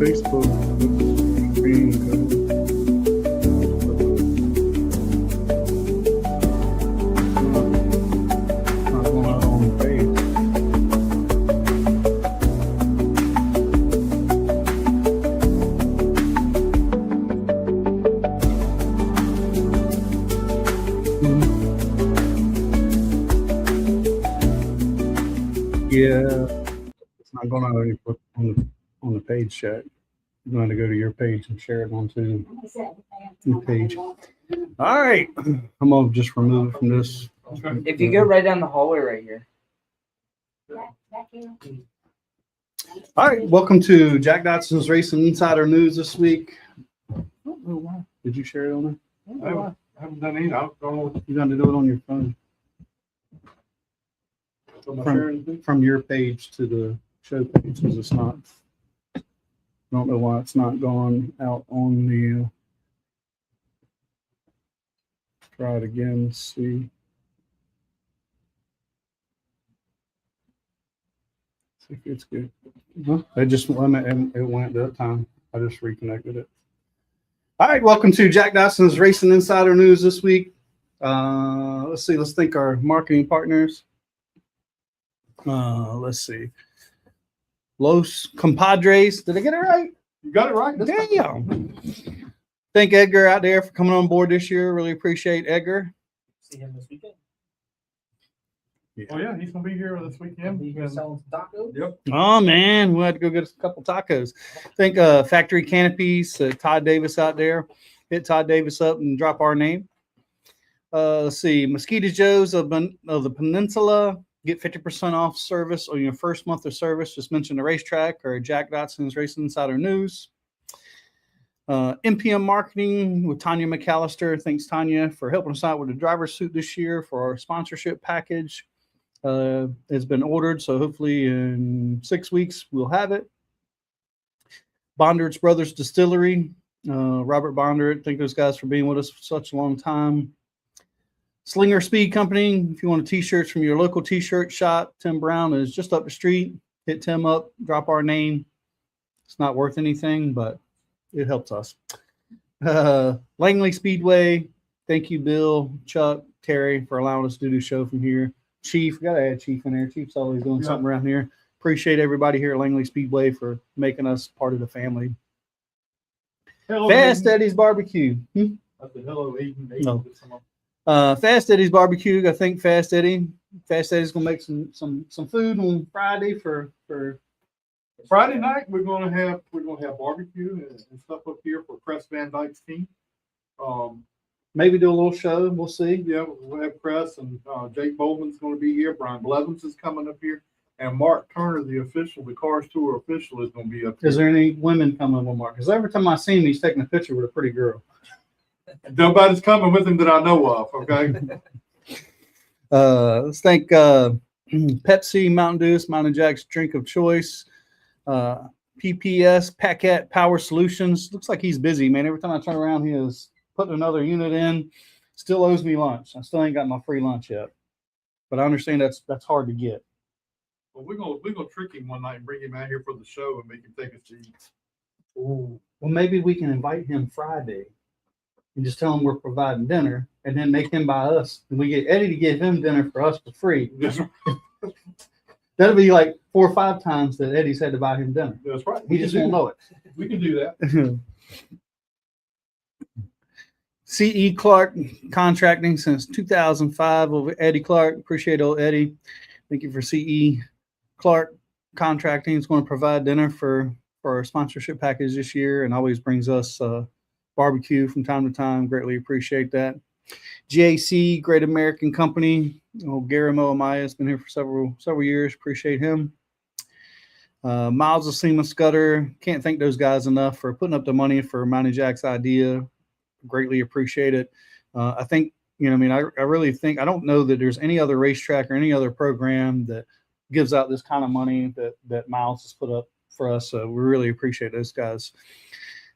Facebook being not going out on the page. Yeah, it's not going out on the page yet. You're going to go to your page and share it onto your page. All right, I'm gonna just remove it from this. If you go right down the hallway right here. All right, welcome to Jack Dodson's Racing Insider News this week. I don't know why. Did you share it on there? I haven't done anything. I don't know. You got to do it on your phone. From your page to the show page, because it's not. I don't know why it's not going out on the. Try it again. See. See if it's good. It just went. It went that time. I just reconnected it. All right, welcome to Jack Dodson's Racing Insider News this week. Let's see. Let's thank our marketing partners. Let's see. Los Compadres. Did I get it right? You got it right. Damn. Thank Edgar out there for coming on board this year. Really appreciate Edgar. See him this weekend. Oh yeah, he's gonna be here this weekend. Be here selling tacos. Yep. Oh man, we had to go get us a couple tacos. Thank Factory Canopies, Todd Davis out there. Hit Todd Davis up and drop our name. Let's see. Mosquito Joe's of the Peninsula. Get 50% off service on your first month of service. Just mention the racetrack or Jack Dodson's Racing Insider News. MPM Marketing with Tanya McAllister. Thanks, Tanya, for helping us out with the driver's suit this year for our sponsorship package. It's been ordered, so hopefully in 6 weeks we'll have it. Bondards Brothers Distillery. Robert Bondard, thank those guys for being with us for such a long time. Slinger Speed Company. If you want t-shirts from your local t-shirt shop, Tim Brown is just up the street. Hit Tim up, drop our name. It's not worth anything, but it helps us. Langley Speedway. Thank you, Bill, Chuck, Terry, for allowing us to do the show from here. Chief, got to add Chief in there. Chief's always doing something around here. Appreciate everybody here at Langley Speedway for making us part of the family. Hello, Fast Eddie's Barbecue. Hello, Aiden. No. Fast Eddie's Barbecue. I think Fast Eddie. Fast Eddie's gonna make some food on Friday for Friday night. We're gonna have barbecue and stuff up here for Chris Van Dyke's team. Maybe do a little show. We'll see. Yeah, we'll have Chris and Jake Bowman's going to be here. Brian Blevins is coming up here, and Mark Turner, the Cars Tour official, is going to be up here. Is there any women coming with Mark? Because every time I see him, he's taking a picture with a pretty girl. Nobody's coming with him that I know of. Okay. Let's thank Pepsi, Mountain Dew, Mountain Jack's drink of choice. PPS, Packet Power Solutions. Looks like he's busy, man. Every time I turn around, he is putting another unit in. Still owes me lunch. I still ain't got my free lunch yet, but I understand that's hard to get. Well, we're gonna trick him one night and bring him out here for the show and make him take us to eat. Ooh. Well, maybe we can invite him Friday and just tell him we're providing dinner, and then make him buy us, and we get Eddie to give him dinner for us for free. That'll be like 4 or 5 times that Eddie's had to buy him dinner. That's right. He just won't know it. We can do that. C.E. Clark Contracting since 2005 over Eddie Clark. Appreciate old Eddie. Thank you for C.E. Clark Contracting. It's going to provide dinner for our sponsorship package this year and always brings us barbecue from time to time. Greatly appreciate that. GAC, Great American Company. Gary Moamaya has been here for several years. Appreciate him. Miles of Seaman Scudder. Can't thank those guys enough for putting up the money for Mountain Jack's idea. Greatly appreciate it. I think, I really think, I don't know that there's any other racetrack or any other program that gives out this kind of money that Miles has put up for us. So we really appreciate those guys.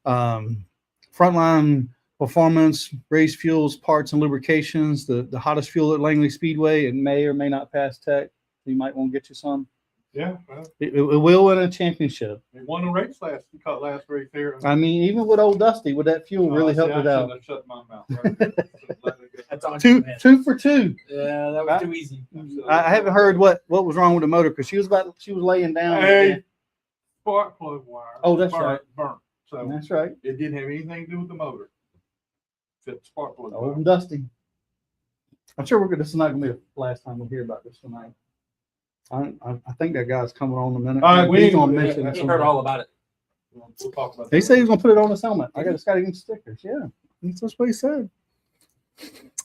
Frontline Performance, Race Fuels, Parts, and Lubrications, the hottest fuel at Langley Speedway. It may or may not pass tech. You might want to get you some. Yeah, well, It will win a championship. they won the race last race here. I mean, even with old Dusty, with that fuel really See, helped I it out. shouldn't have shut my mouth. Right there. Should've let it go. That's on you, man. Two for two. Yeah, that was too easy. I haven't heard what was wrong with the motor because she was laying down. Hey, spark plug wire. Oh, that's burnt, right. Burnt. So That's right. it didn't have anything to do with the motor. Except spark plug wire. Old Dusty. I'm sure this is not going to be the last time we'll hear about this tonight. I think that guy's coming on in a minute. All right, He's going to mention He it. heard all about it. We'll talk about He that. said he was going to put it on his helmet. I got to get stickers. Yeah, that's what he said.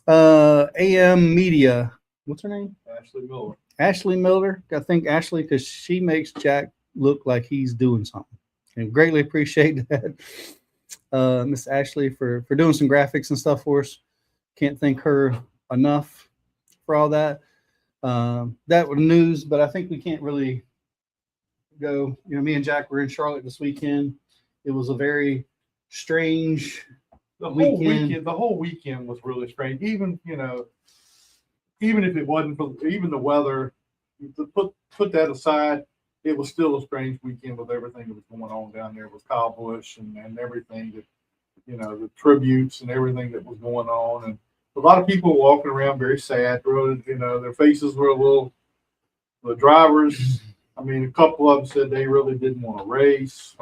AM Media. What's her name? Ashley Miller. Ashley Miller. I think Ashley because she makes Jack look like he's doing something. And greatly appreciate that. Miss Ashley for doing some graphics and stuff for us. Can't thank her enough for all that. That was news, but I think we can't really go. You know, me and Jack were in Charlotte this weekend. It was a very strange The weekend. whole weekend was really strange. Even if it wasn't for even the weather, to put that aside, it was still a strange weekend with everything that was going on down there with Kyle Busch and everything that, the tributes and everything that was going on. And a lot of people walking around very sad, really, their faces were a little, the drivers, I mean, a couple of them said they really didn't want to race.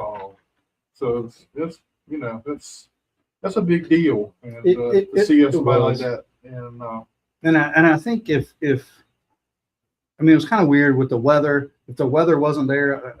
So it's that's a big deal. And to see somebody like that. And I think if I mean, it was kind of weird with the weather. If the weather wasn't there,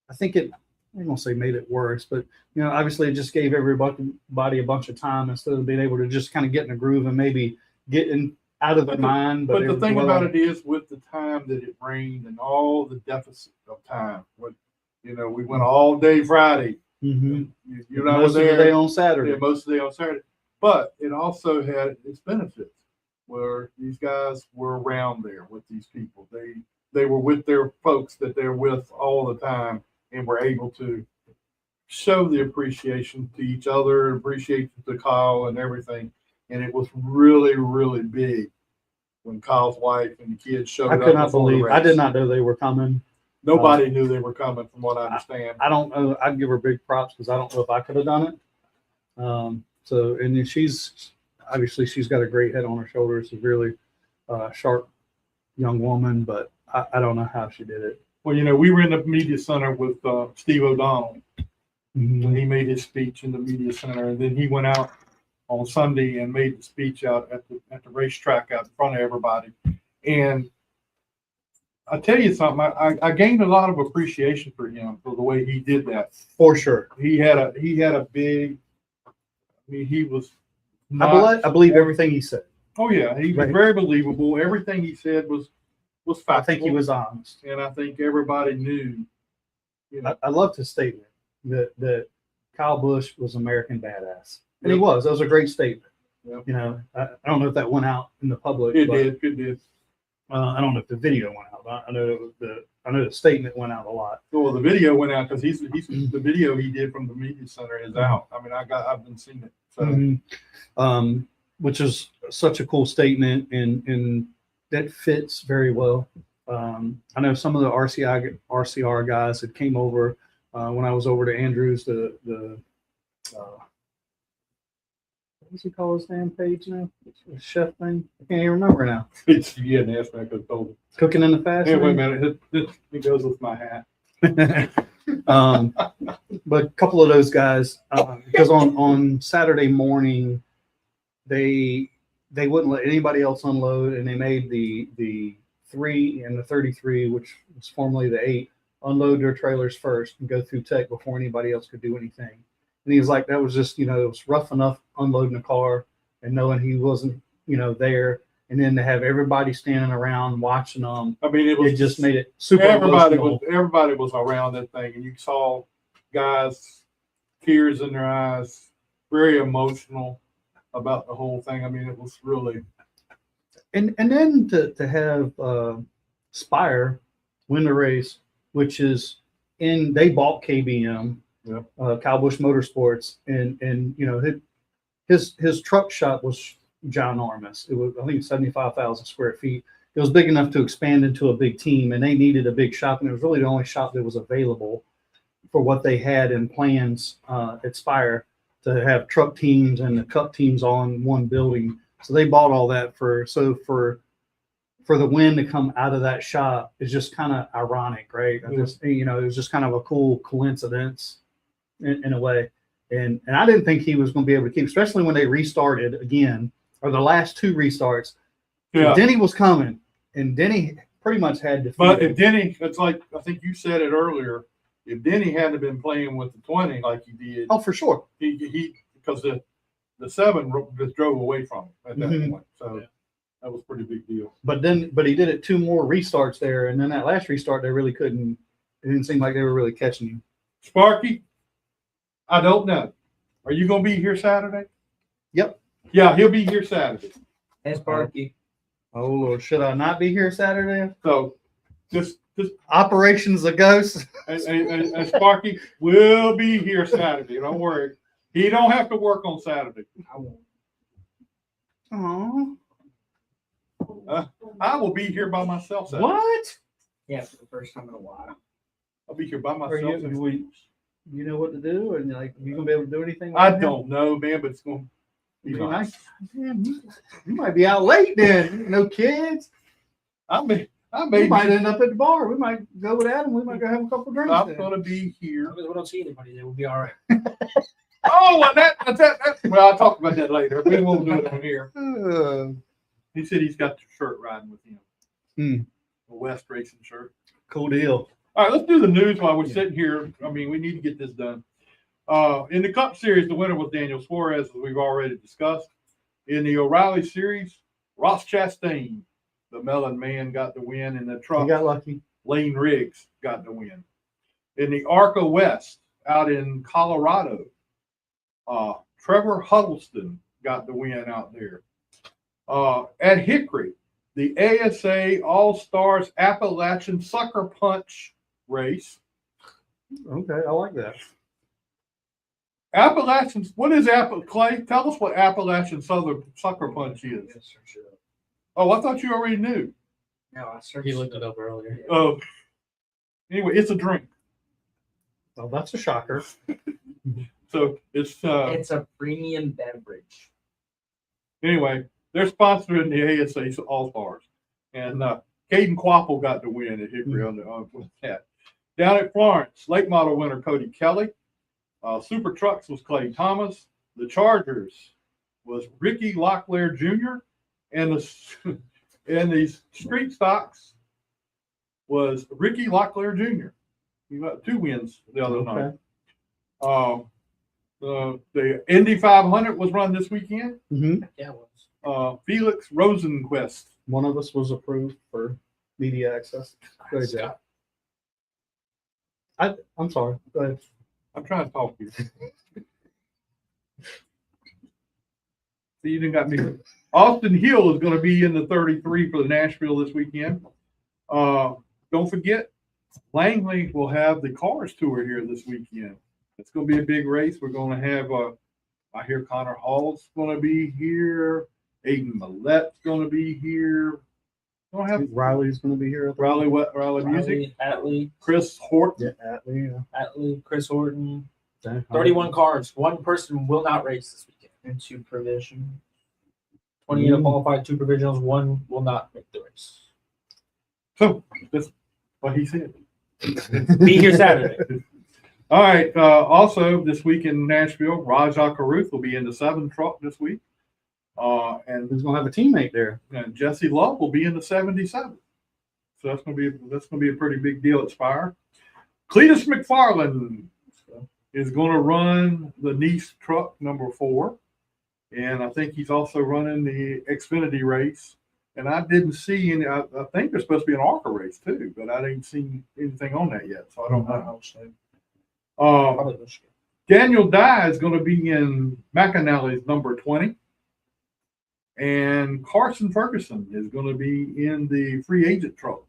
I think it, I don't want to say made it worse, but, obviously it just gave everybody a bunch of time instead of being able to just kind of get in a groove and maybe getting out of their mind. But the thing about it is with the time that it rained and all the deficit of time, we went all day Friday. Mm-hmm. You're not most there of the day on Saturday. Yeah, most of the day on Saturday. But it also had its benefits where these guys were around there with these people. They were with their folks that they're with all the time and were able to show the appreciation to each other, appreciate to Kyle and everything. And it was really, really big when Kyle's wife and the kids showed I up. could not before the believe. I did not know they were coming. Nobody knew they were coming, from what I understand. I don't know. I'd give her big props because I don't know if I could have done it. So, and then she's got a great head on her shoulders. A really sharp young woman, but I don't know how she did it. Well, we were in the media center with Steve O'Donnell when he made his speech in the media center, and then he went out on Sunday and made the speech out at the racetrack out in front of everybody. And I tell you something, I gained a lot of appreciation for him for the way he did that. For sure. He had a big. I mean, he was. Not, I believe everything he said. Oh yeah, he was very believable. Everything he said was factual. I think he was honest, and I think everybody knew. I loved his statement that Kyle Busch was American badass, and he was. That was a great statement. Yep. I don't know if that went out in the public. It did. I don't know if the video went out. But I know the statement went out a lot. Well, the video went out because he's the video he did from the media center is out. I mean, I've been seeing it. So. Which is such a cool statement, and that fits very well. I know some of the RCR guys that came over when I was over to Andrews. The what does he call his damn page now? The chef thing. I can't even remember now. It's you hadn't asked me. I could have told him. Cooking in the fast. Hey, wait a minute. It goes with my hat. But a couple of those guys, because on Saturday morning, they wouldn't let anybody else unload, and they made the 3 and the 33, which was formerly the 8, unload their trailers first and go through tech before anybody else could do anything. And he was like, that was just, it was rough enough unloading a car and knowing he wasn't, there. And then to have everybody standing around watching them, I mean, it just made it super everybody emotional. was around that thing, and you saw guys, tears in their eyes, very emotional about the whole thing. I mean, it was really. And then to have Spire win the race, which is they bought KBM, Kyle Busch Motorsports, and his truck shop was ginormous. It was, I think, 75,000 square feet, it was big enough to expand into a big team, and they needed a big shop, and it was really the only shop that was available for what they had in plans at Spire to have truck teams and the cup teams all in one building. So they bought all that for the win to come out of that shop is just kind of ironic, right? It was just kind of a cool coincidence in a way. And I didn't think he was going to be able to keep, especially when they restarted again, or the last two restarts. Yeah. Denny was coming, and Denny pretty much had to. But if Denny, it's like, I think you said it earlier, if Denny hadn't been playing with the 20 like he did, oh, for sure, he because the 7 just drove away from him at that Mhm. point. So that was a pretty big deal. but he did it 2 more restarts there, and then that last restart they really couldn't. It didn't seem like they were really catching him. Sparky, I don't know. Are you going to be here Saturday? Yep. Yeah, he'll be here Saturday. Hey, Sparky. Oh Lord, should I not be here Saturday? So just Operations a ghost. and Sparky will be here Saturday. Don't worry. He don't have to work on Saturday. I won't. Oh, I will be here by myself Saturday. what? Yeah, for the first time in a while. I'll be here by Are myself. you know what to do, and like you gonna be able to do anything? I with him? don't know, man, but it's going to be Be nice. nice. Man, you might be out late then. No kids. I may We might end up at the bar. We might go with Adam. We might go have a couple drinks. I'm then. going to be As here. long as we don't see anybody, then we'll be all right. Oh, and that. Well, I'll talk about that later. We won't do it on here. He said he's got the shirt riding with him. A West Racing shirt. Cool deal. All right, let's do the news while we're sitting here. I mean, we need to get this done. In the Cup Series, the winner was Daniel Suarez, as we've already discussed. In the O'Reilly Series, Ross Chastain, the Melon Man, got the win. In the You truck, got lucky. Lane Riggs got the win. In the ARCA West, out in Colorado, Trevor Huddleston got the win out there. At Hickory, the ASA All-Stars Appalachian Sucker Punch race. Okay, I like that. Appalachians, what is Clay? Tell us what Appalachian Sucker Punch is. Oh, I thought you already knew. No, I searched. He looked it up earlier. Oh, anyway, it's a drink. Well, that's a shocker. So it's It's a premium beverage. anyway, they're sponsoring the ASA All-Stars. And Caden Quapple got the win at Hickory with that. Down at Florence, late model winner Cody Kelly. Super Trucks was Clay Thomas. The Chargers was Ricky Locklear Jr. And the Street Stocks was Ricky Locklear Jr. He got 2 wins the other night. The Indy 500 was run this weekend. Mm-hmm. Yeah, it was. Felix Rosenquist. One of us was approved for media access. Go ahead, Jack. I'm sorry. Go ahead. I'm trying to talk to you. See, you didn't got me. Austin Hill is going to be in the 33 for the Nashville this weekend. Don't forget, Langley will have the Cars Tour here this weekend. It's going to be a big race. We're going to have, I hear Connor Hall's going to be here. Aiden Millette's going to be here. We're going to have Riley's going to be here. Riley Music. Atlee, Chris Horton. Yeah, Atley, Chris Horton. yeah. 31 cars. One person will not race this weekend. And 2 provision. 28 are qualified, 2 provisionals. 1 will not make the race. So that's what he said. Be here Saturday. All right. Also, this week in Nashville, Rajah Caruth will be in the 7 truck this week. And Who's going to have a teammate there? Jesse Love will be in the 77. So that's going to be a pretty big deal at Spire. Cletus McFarland is going to run the Nice truck number 4. And I think he's also running the Xfinity race. And I didn't see any, I think there's supposed to be an ARCA race too, but I didn't see anything on that yet. So I don't know. Probably Michigan. Daniel Dye is going to be in McAnally's number 20. And Carson Ferguson is going to be in the free agent truck.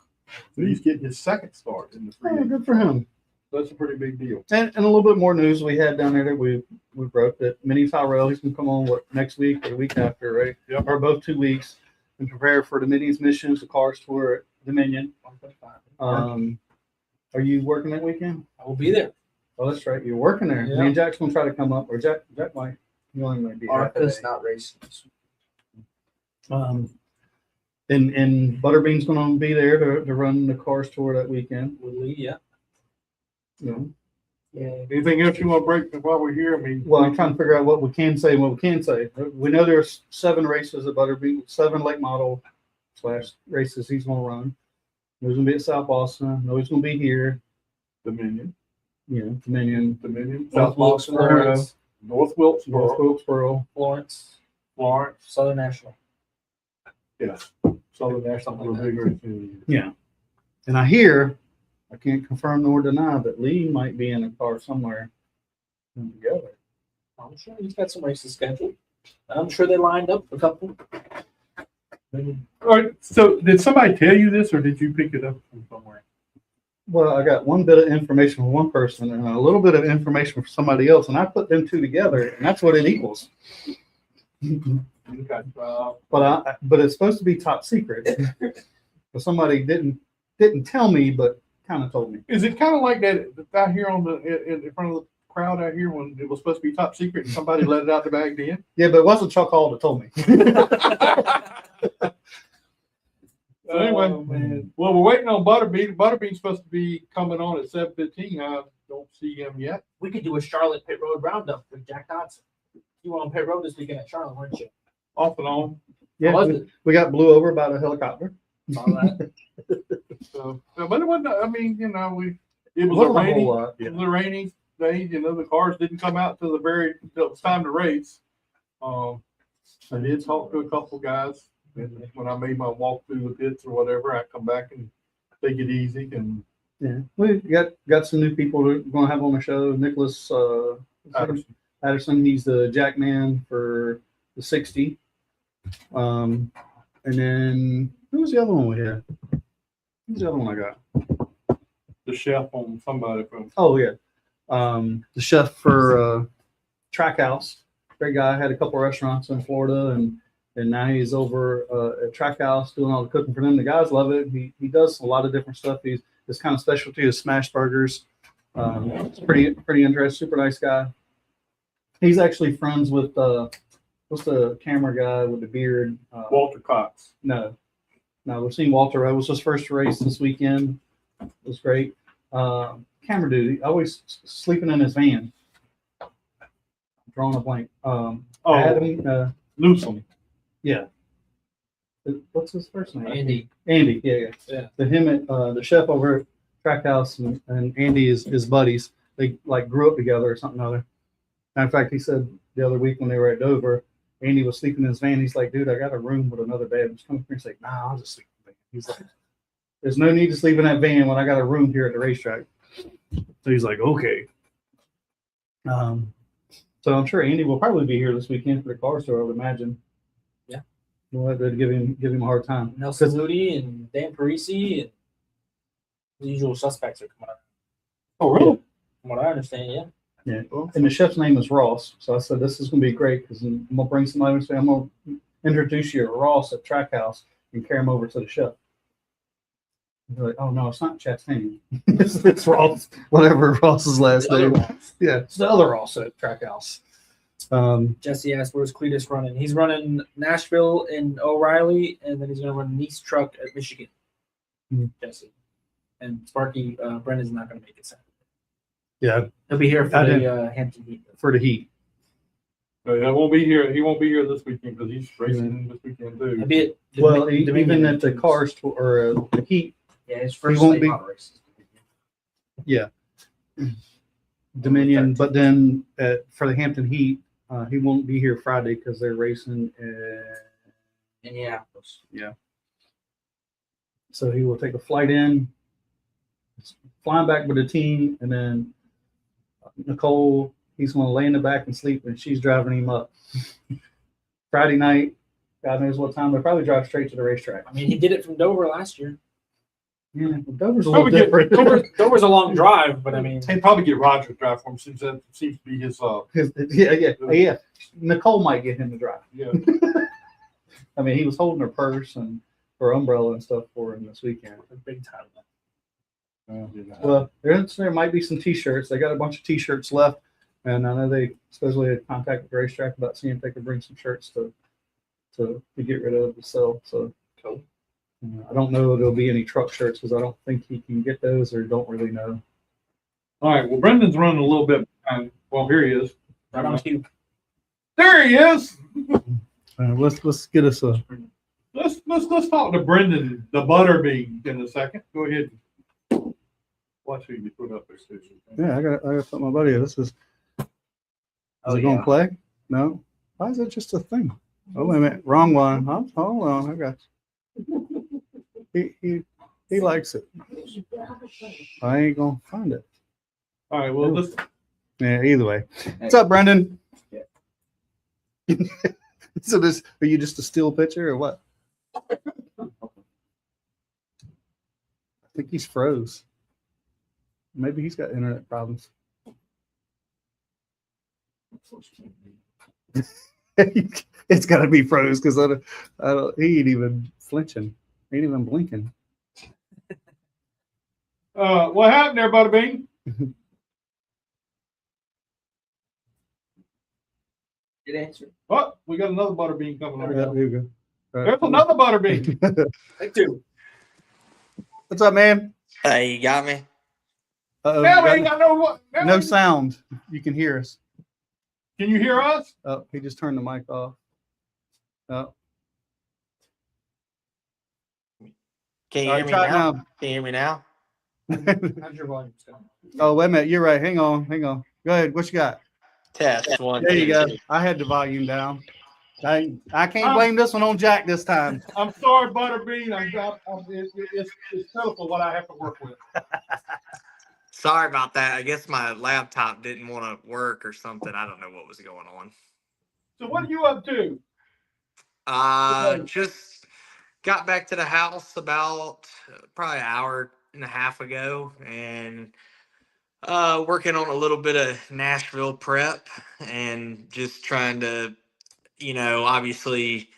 So he's getting his 2nd start in the free Oh, agent. good for him. So that's a pretty big deal. And a little bit more news we had down there that we broke that Minnie Tyrell, he's going to come on next week or the week after, right? Yep. Or both 2 weeks. and prepare for Dominion's missions, the cars tour at Dominion. 125. Are you working that weekend? I will be there. Oh, that's right. You're working there. Yeah. Me and Jack's gonna try to come up, or Jack might. He only might be half a Arca's day. not racing. And Butterbean's gonna be there to run the cars tour that weekend. Woodley, yeah. You know. Yeah. Anything else you want to break while we're here? I mean, Well, I'm trying to figure out what we can say and what we can't say. We know there's 7 races at Butterbean, 7 late model / races he's gonna run. He's gonna be at South Boston. No, he's gonna be here. Dominion, Dominion, Dominion, South South Boston, area, North Wilkesboro, North Wilkesboro. Florence, Florence, Southern National. yes, Southern National, real big races. Yeah. And I hear, I can't confirm nor deny, that Lee might be in a car somewhere together. I'm sure he's got some races scheduled. I'm sure they lined up a couple. All right. So, did somebody tell you this, or did you pick it up from somewhere? Well, I got one bit of information from one person and a little bit of information from somebody else, and I put them 2 together, and that's what it equals. Okay. But it's supposed to be top secret. But somebody didn't tell me, but kind of told me. Is it kind of like that out here on in front of the crowd out here when it was supposed to be top secret and somebody let it out the bag then? Yeah, but it wasn't Chuck Hall that told me. So anyway, Oh, man. well, we're waiting on Butterbean. Butterbean's supposed to be coming on at 7:15. I don't see him yet. We could do a Charlotte Pit Road roundup with Jack Dodson. You were on Pit Road this weekend at Charlotte, weren't you? Off and on. Yeah, How was it? we got blew over by the helicopter. Saw that. So, but it wasn't. I mean, it was a Wasn't a whole rainy. lot, It was a rainy day. The cars didn't come out till till it was time to race. I did talk to a couple guys. And when I made my walk through the pits or whatever, I come back and take it easy. And Yeah, we got some new people we're going to have on the show. Nicholas Patterson, he's the jack man for the 60. And then who was the other one we had? Who's the other one I got? the chef on somebody from. Oh yeah, the chef for Trackhouse. Great guy. Had a couple restaurants in Florida, and now he's over at Trackhouse doing all the cooking for them. The guys love it. He does a lot of different stuff. His kind of specialty is smash burgers. It's pretty interesting. Super nice guy. He's actually friends with what's the camera guy with the beard? Walter Cox. No, we've seen Walter. It was his first race this weekend. It was great. Camera dude, always sleeping in his van. Drawing a blank. Adam Newsom. Yeah. What's his first name? Andy. Andy. Yeah. Yeah. The chef over at Trackhouse and Andy is buddies. They like grew up together or something or other. In fact, he said the other week when they were at Dover, Andy was sleeping in his van. He's like, dude, I got a room with another bed. Just come up here. He's like, nah, I'll just sleep in the van. He's like, there's no need to sleep in that van when I got a room here at the racetrack. So he's like, okay. So I'm sure Andy will probably be here this weekend for the car show, I would imagine. Yeah. We'll have to give him a hard time. Nelson Moody and Dan Parisi and the usual suspects are coming out. Oh, really? From what I understand, yeah. Yeah. And the chef's name is Ross. So I said, this is going to be great because I'm going to bring somebody and say, I'm going to introduce you to Ross at Trackhouse and carry him over to the chef. They're like, oh, no, it's not Chastain. it's Ross, whatever Ross's last name. Yeah, it's the other Ross at Trackhouse. Jesse asked, where's Cletus running? He's running Nashville and O'Reilly, and then he's going to run Nice Truck at Michigan. Jesse. And Sparky, Brendan's not going to make it Saturday. Yeah, He'll be here for the Hampton Heat. for the heat. I won't be here. He won't be here this weekend because he's racing this weekend too. He'll be at Well, Dominion even at the Tunes. cars or the heat, Yeah, his first won't late be- model races. Dominion, but then for the Hampton Heat, he won't be here Friday because they're racing. Indianapolis. So he will take a flight in, flying back with the team, and then Nicole, he's going to lay in the back and sleep, and she's driving him up. Friday night, God knows what time. They'll probably drive straight to the racetrack. I mean, he did it from Dover last year. Yeah, Dover's a little Probably get- different. Dover's a long drive, but I mean, He'd probably get Roger to drive for him since that seems to be his Yeah. Nicole might get him to drive. yeah. I mean, he was holding her purse and her umbrella and stuff for him this weekend. A big title. Well, there might be some T-shirts. They got a bunch of T-shirts left, and I know they supposedly had contacted the racetrack about seeing if they could bring some shirts to get rid of to sell. So Cool. I don't know if there'll be any truck shirts because I don't think he can get those, or don't really know. All right. Well, Brendan's running a little bit behind. Well, here he is. Right on cue. There he is. Let's get us a. Let's talk to Brendan, the butterbean, in a second. Go ahead. Watch who you put up there, Susan. Yeah, I got something my buddy. This is. Is it going to play? No. Why is it just a thing? Oh, wait a minute. Wrong one. Hold on. I got you. He likes it. I ain't going to find it. All right. Well, let's. Yeah, either way. What's up, Brendan? So are you just a still pitcher or what? I think he's froze. Maybe he's got internet problems. It's got to be froze because I don't. He ain't even flinching. He ain't even blinking. What happened there, Butterbean? Good answer. Oh, we got another Butterbean coming Yeah, on. here we go. There's another Butterbean. Thank you. What's up, man? Hey, you got me? Now we ain't got No sound. You can hear us. Can you hear us? Oh, he just turned the mic off. Oh, Can you all hear right, me try it now? now. Can you hear me now? How's your volume going? Oh, wait a minute. You're right. Hang on. Go ahead. What you got? Test one. There you two, go. two. I had the volume down. I can't blame this one on Jack this time. I'm sorry, Butterbean. It's pitiful what I have to work with. Sorry about that. I guess my laptop didn't want to work or something. I don't know what was going on. So what are you up to? Just got back to the house about probably an hour and a half ago, and working on a little bit of Nashville prep and just trying to, obviously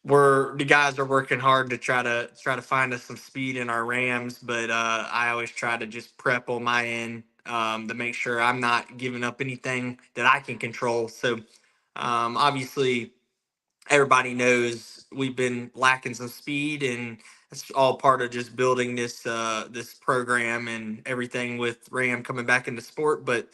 the guys are working hard to try to find us some speed in our Rams, but I always try to just prep on my end to make sure I'm not giving up anything that I can control. So obviously everybody knows we've been lacking some speed, and it's all part of just building this program and everything with Ram coming back into sport. But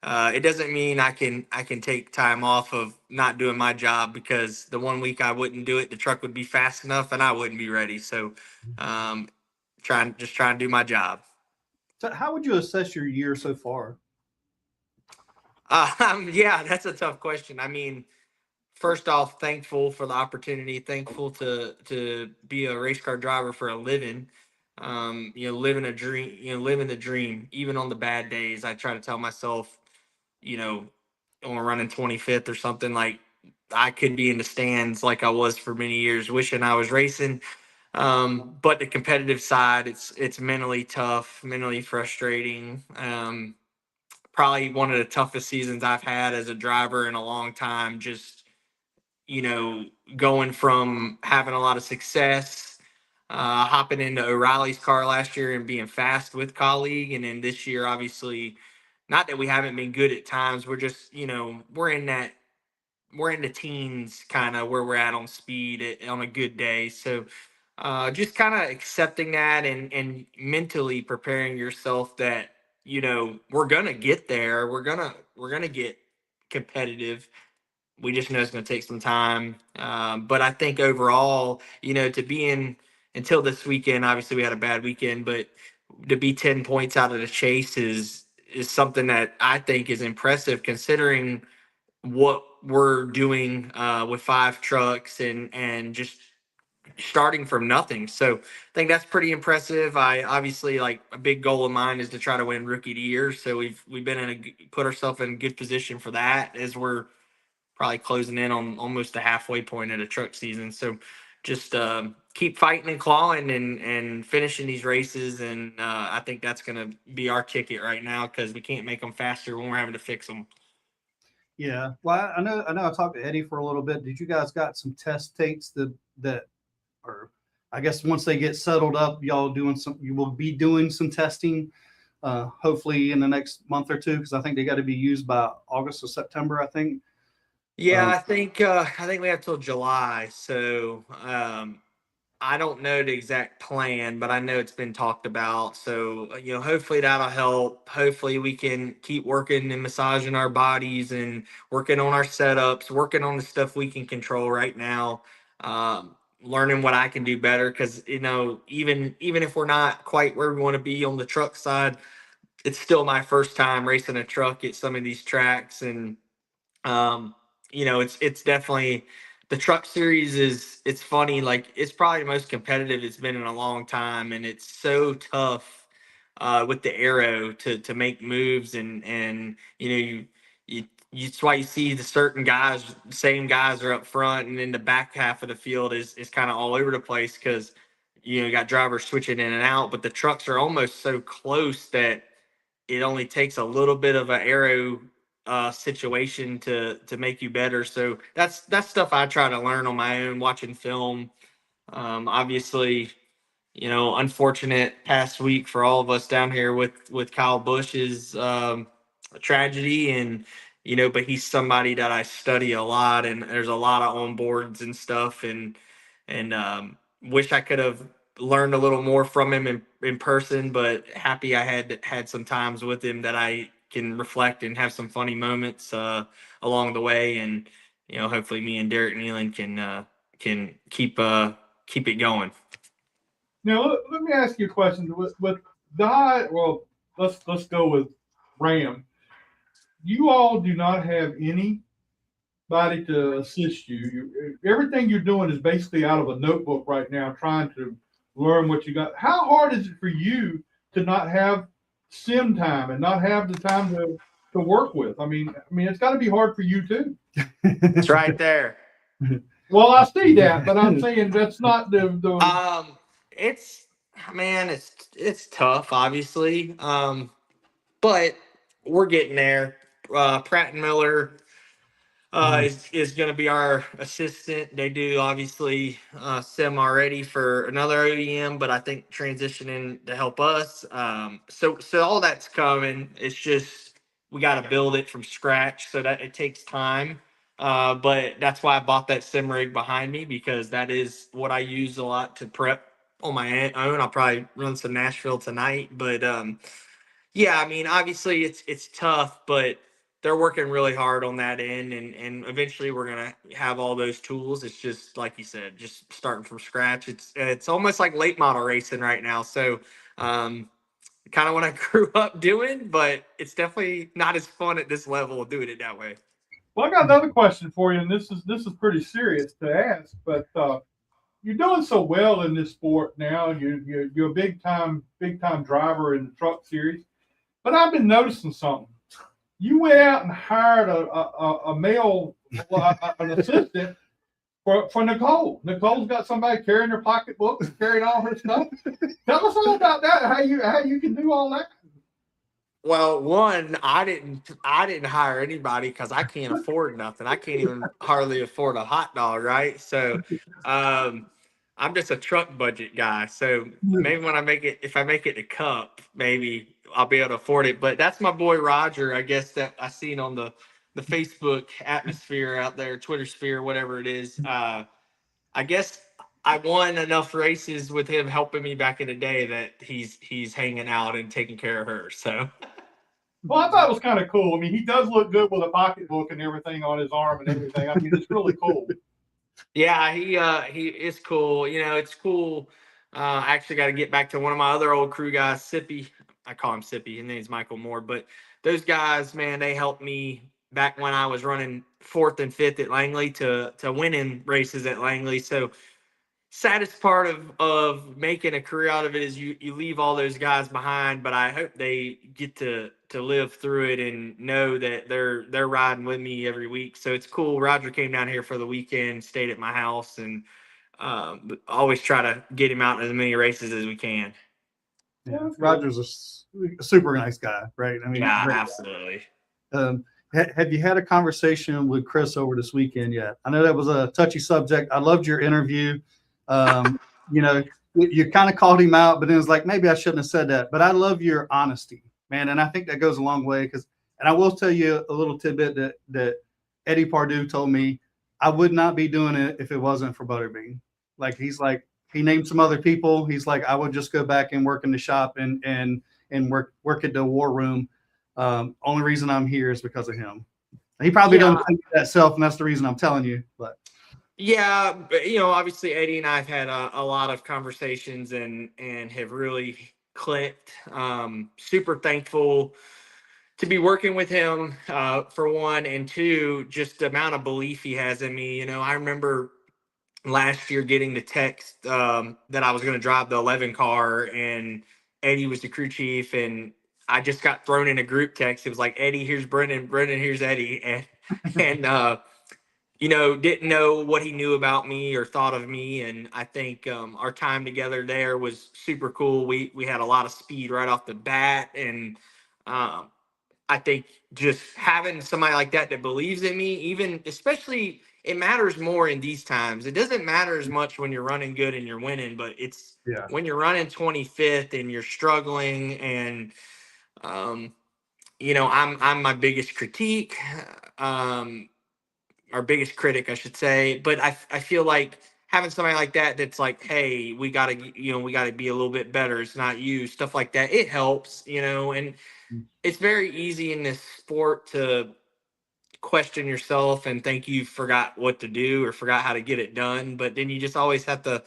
it doesn't mean I can take time off of not doing my job, because the 1 week I wouldn't do it, the truck would be fast enough and I wouldn't be ready. So trying to do my job. So how would you assess your year so far? Yeah, that's a tough question. I mean, first off, thankful for the opportunity, thankful to be a race car driver for a living. Living a dream, living the dream. Even on the bad days, I try to tell myself, when we're running 25th or something, like I could be in the stands like I was for many years, wishing I was racing. But the competitive side, it's mentally tough, mentally frustrating. Probably one of the toughest seasons I've had as a driver in a long time. Just going from having a lot of success, hopping into O'Reilly's car last year and being fast with KAULIG, and then this year, obviously, not that we haven't been good at times. We're just, we're in the teens, kind of where we're at on speed on a good day. So just kind of accepting that and mentally preparing yourself that, we're gonna get there. We're gonna get competitive. We just know it's going to take some time. But I think overall, to be in until this weekend, obviously we had a bad weekend, but to be 10 points out of the chase is something that I think is impressive, considering what we're doing with 5 trucks and just starting from nothing. So I think that's pretty impressive. I obviously, like, a big goal of mine is to try to win Rookie of the Year. So we've been put ourselves in a good position for that, as we're probably closing in on almost the halfway point of the truck season. So just keep fighting and clawing and finishing these races. And I think that's going to be our ticket right now, because we can't make them faster when we're having to fix them. Yeah. Well, I know I talked to Eddie for a little bit. Did you guys got some test takes that or I guess once they get settled up, you will be doing some testing, hopefully in the next month or two, because I think they got to be used by August or September, I think. Yeah, Um, I think we have till July. So I don't know the exact plan, but I know it's been talked about. So, hopefully that'll help. Hopefully we can keep working and massaging our bodies and working on our setups, working on the stuff we can control right now. Learning what I can do better because, even if we're not quite where we want to be on the truck side, it's still my first time racing a truck at some of these tracks. And um, it's definitely the truck series it's funny, like it's probably the most competitive it's been in a long time, and it's so tough with the arrow to make moves and it's why you see the certain guys, same guys are up front, and then the back half of the field is kind of all over the place because you got drivers switching in and out, but the trucks are almost so close that it only takes a little bit of an arrow situation to make you better. So that's stuff I try to learn on my own, watching film. Obviously, unfortunate past week for all of us down here with Kyle Busch's tragedy, and but he's somebody that I study a lot, and there's a lot of onboards and stuff, and wish I could have learned a little more from him in person, but happy I had some times with him that I can reflect and have some funny moments along the way, and hopefully me and Derek Nealon can keep it going. Now, let me ask you a question. With well, let's go with Ram. You all do not have anybody to assist you. Everything you're doing is basically out of a notebook right now, trying to learn what you got. How hard is it for you to not have sim time and not have the time to work with? I mean, it's got to be hard for you too. It's right there. Well, I see that, but I'm saying that's not the. It's man, it's tough, obviously. But we're getting there. Pratt and Miller is going to be our assistant. They do obviously sim already for another OEM, but I think transitioning to help us. So all that's coming. It's just we got to build it from scratch, so that it takes time. But that's why I bought that sim rig behind me, because that is what I use a lot to prep on my own. I'll probably run some Nashville tonight, but yeah, I mean, obviously it's tough, but they're working really hard on that end, and eventually we're gonna have all those tools. It's just like you said, just starting from scratch. It's almost like late model racing right now. So kind of what I grew up doing, but it's definitely not as fun at this level of doing it that way. Well, I got another question for you, and this is pretty serious to ask, but you're doing so well in this sport now. You're a big time driver in the truck series, but I've been noticing something. You went out and hired a male an assistant for Nicole. Nicole's got somebody carrying her pocketbooks, carrying all her stuff. Tell us all about that. How you can do all that. Well, one, I didn't hire anybody because I can't afford nothing. I can't even hardly afford a hot dog, right? So I'm just a truck budget guy. So maybe when if I make it to Cup, maybe I'll be able to afford it. But that's my boy Roger, I guess, that I seen on the Facebook atmosphere out there, Twitter sphere, whatever it is. I guess I won enough races with him helping me back in the day that he's hanging out and taking care of her. So Well, I thought it was kind of cool. I mean, he does look good with a pocketbook and everything on his arm and everything. I mean, it's really cool. yeah, he is cool. It's cool. I actually got to get back to one of my other old crew guys, Sippy. I call him Sippy. His name's Michael Moore. But those guys, man, they helped me back when I was running 4th and 5th at Langley to winning races at Langley. So saddest part of making a career out of it is you leave all those guys behind, but I hope they get to live through it and know that they're riding with me every week. So it's cool. Roger came down here for the weekend, stayed at my house, and always try to get him out in as many races as we can. Yeah, Roger's a super nice guy, right? I mean, Yeah, great absolutely. guy. have you had a conversation with Chris over this weekend yet? I know that was a touchy subject. I loved your interview. You know, you kind of called him out, but then it was like, maybe I shouldn't have said that. But I love your honesty, man. And I think that goes a long way and I will tell you a little tidbit that Eddie Pardue told me. I would not be doing it if it wasn't for Butterbean. Like, he's like, he named some other people. He's like, I would just go back and work in the shop and work at the war room. Only reason I'm here is because of him. He probably doesn't think that self, and that's the reason I'm telling you. But yeah, but, you know, obviously Eddie and I've had a lot of conversations and have really clicked. Super thankful to be working with him, for one, and two, just the amount of belief he has in me. You know, I remember last year getting the text that I was going to drive the 11 car, and Eddie was the crew chief, and I just got thrown in a group text. It was like, Eddie, here's Brendan, Brendan, here's Eddie, and you know, didn't know what he knew about me or thought of me. And I think our time together there was super cool. We had a lot of speed right off the bat, and I think just having somebody like that that believes in me, even especially, it matters more in these times. It doesn't matter as much when you're running good and you're winning, but it's when you're running 25th and you're struggling. And you know, I'm my biggest critique, our biggest critic, I should say. But I feel like having somebody like that that's like, hey, we gotta be a little bit better. It's not you, stuff like that. It helps, you know. And it's very easy in this sport to question yourself and think you forgot what to do or forgot how to get it done. But then you just always have to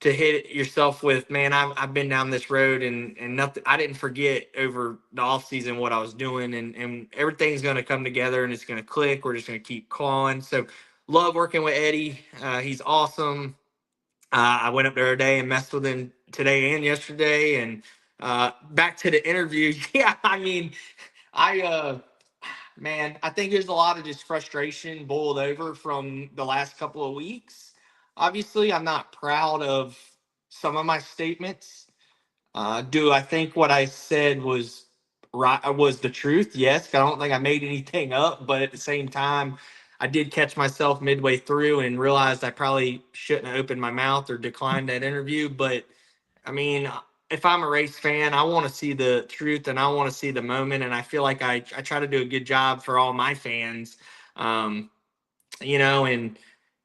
hit yourself with, man, I've been down this road, and nothing, I didn't forget over the off season what I was doing, and everything's going to come together and it's going to click. We're just going to keep clawing. So love working with Eddie. He's awesome. I went up there today and messed with him today and yesterday. And back to the interview. Yeah, I mean, man, I think there's a lot of just frustration boiled over from the last couple of weeks. Obviously, I'm not proud of some of my statements. Do I think what I said was right, was the truth? Yes. I don't think I made anything up, but at the same time, I did catch myself midway through and realized I probably shouldn't have opened my mouth or declined that interview. But I mean, if I'm a race fan, I want to see the truth and I want to see the moment. And I feel like I try to do a good job for all my fans. Um, you know, and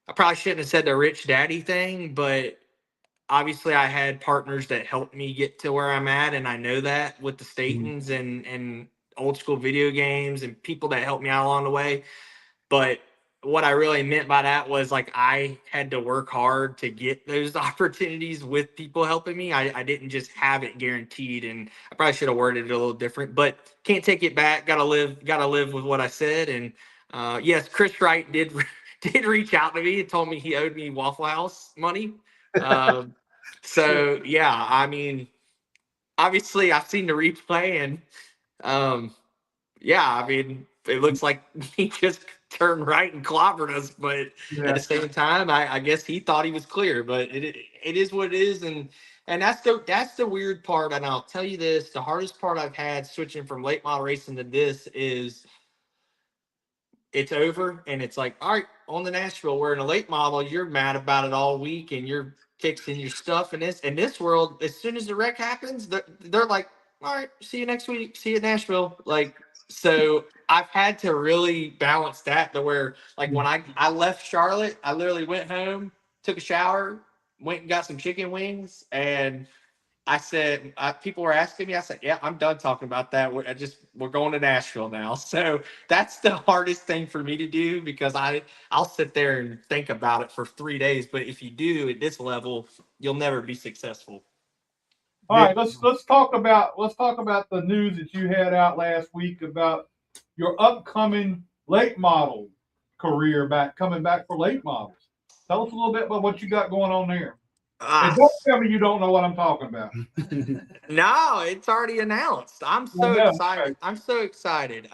I probably shouldn't have said the rich daddy thing, but obviously I had partners that helped me get to where I'm at. And I know that with the Statons and old school video games and people that helped me out along the way. But what I really meant by that was, like, I had to work hard to get those opportunities with people helping me. I didn't just have it guaranteed, and I probably should have worded it a little different, but can't take it back. Gotta live with what I said. And yes, Chris Wright did did reach out to me and told me he owed me Waffle House money. So yeah, I mean, obviously I've seen the replay, and yeah, I mean, it looks like he just turned right and clobbered us, but at the same time, I guess he thought he was clear. But it is what it is, and that's the weird part. And I'll tell you this: the hardest part I've had switching from late model racing to this is it's over, and it's like, all right, on the Nashville, we're in a late model. You're mad about it all week, and you're fixing your stuff. And in this world, as soon as the wreck happens, they're like, all right, see you next week. See you at Nashville. Like, so I've had to really balance that to where, like, when I left Charlotte, I literally went home, took a shower, went and got some chicken wings, and I said, people were asking me, I said, yeah, I'm done talking about that. We're going to Nashville now. So that's the hardest thing for me to do, because I'll sit there and think about it for 3 days. But if you do at this level, you'll never be successful. All right, let's talk about the news that you had out last week about your upcoming late model career, coming back for late models. Tell us a little bit about what you got going on there. And don't tell me you don't know what I'm talking about. No, it's already announced. I'm so excited. Okay. I'm so excited.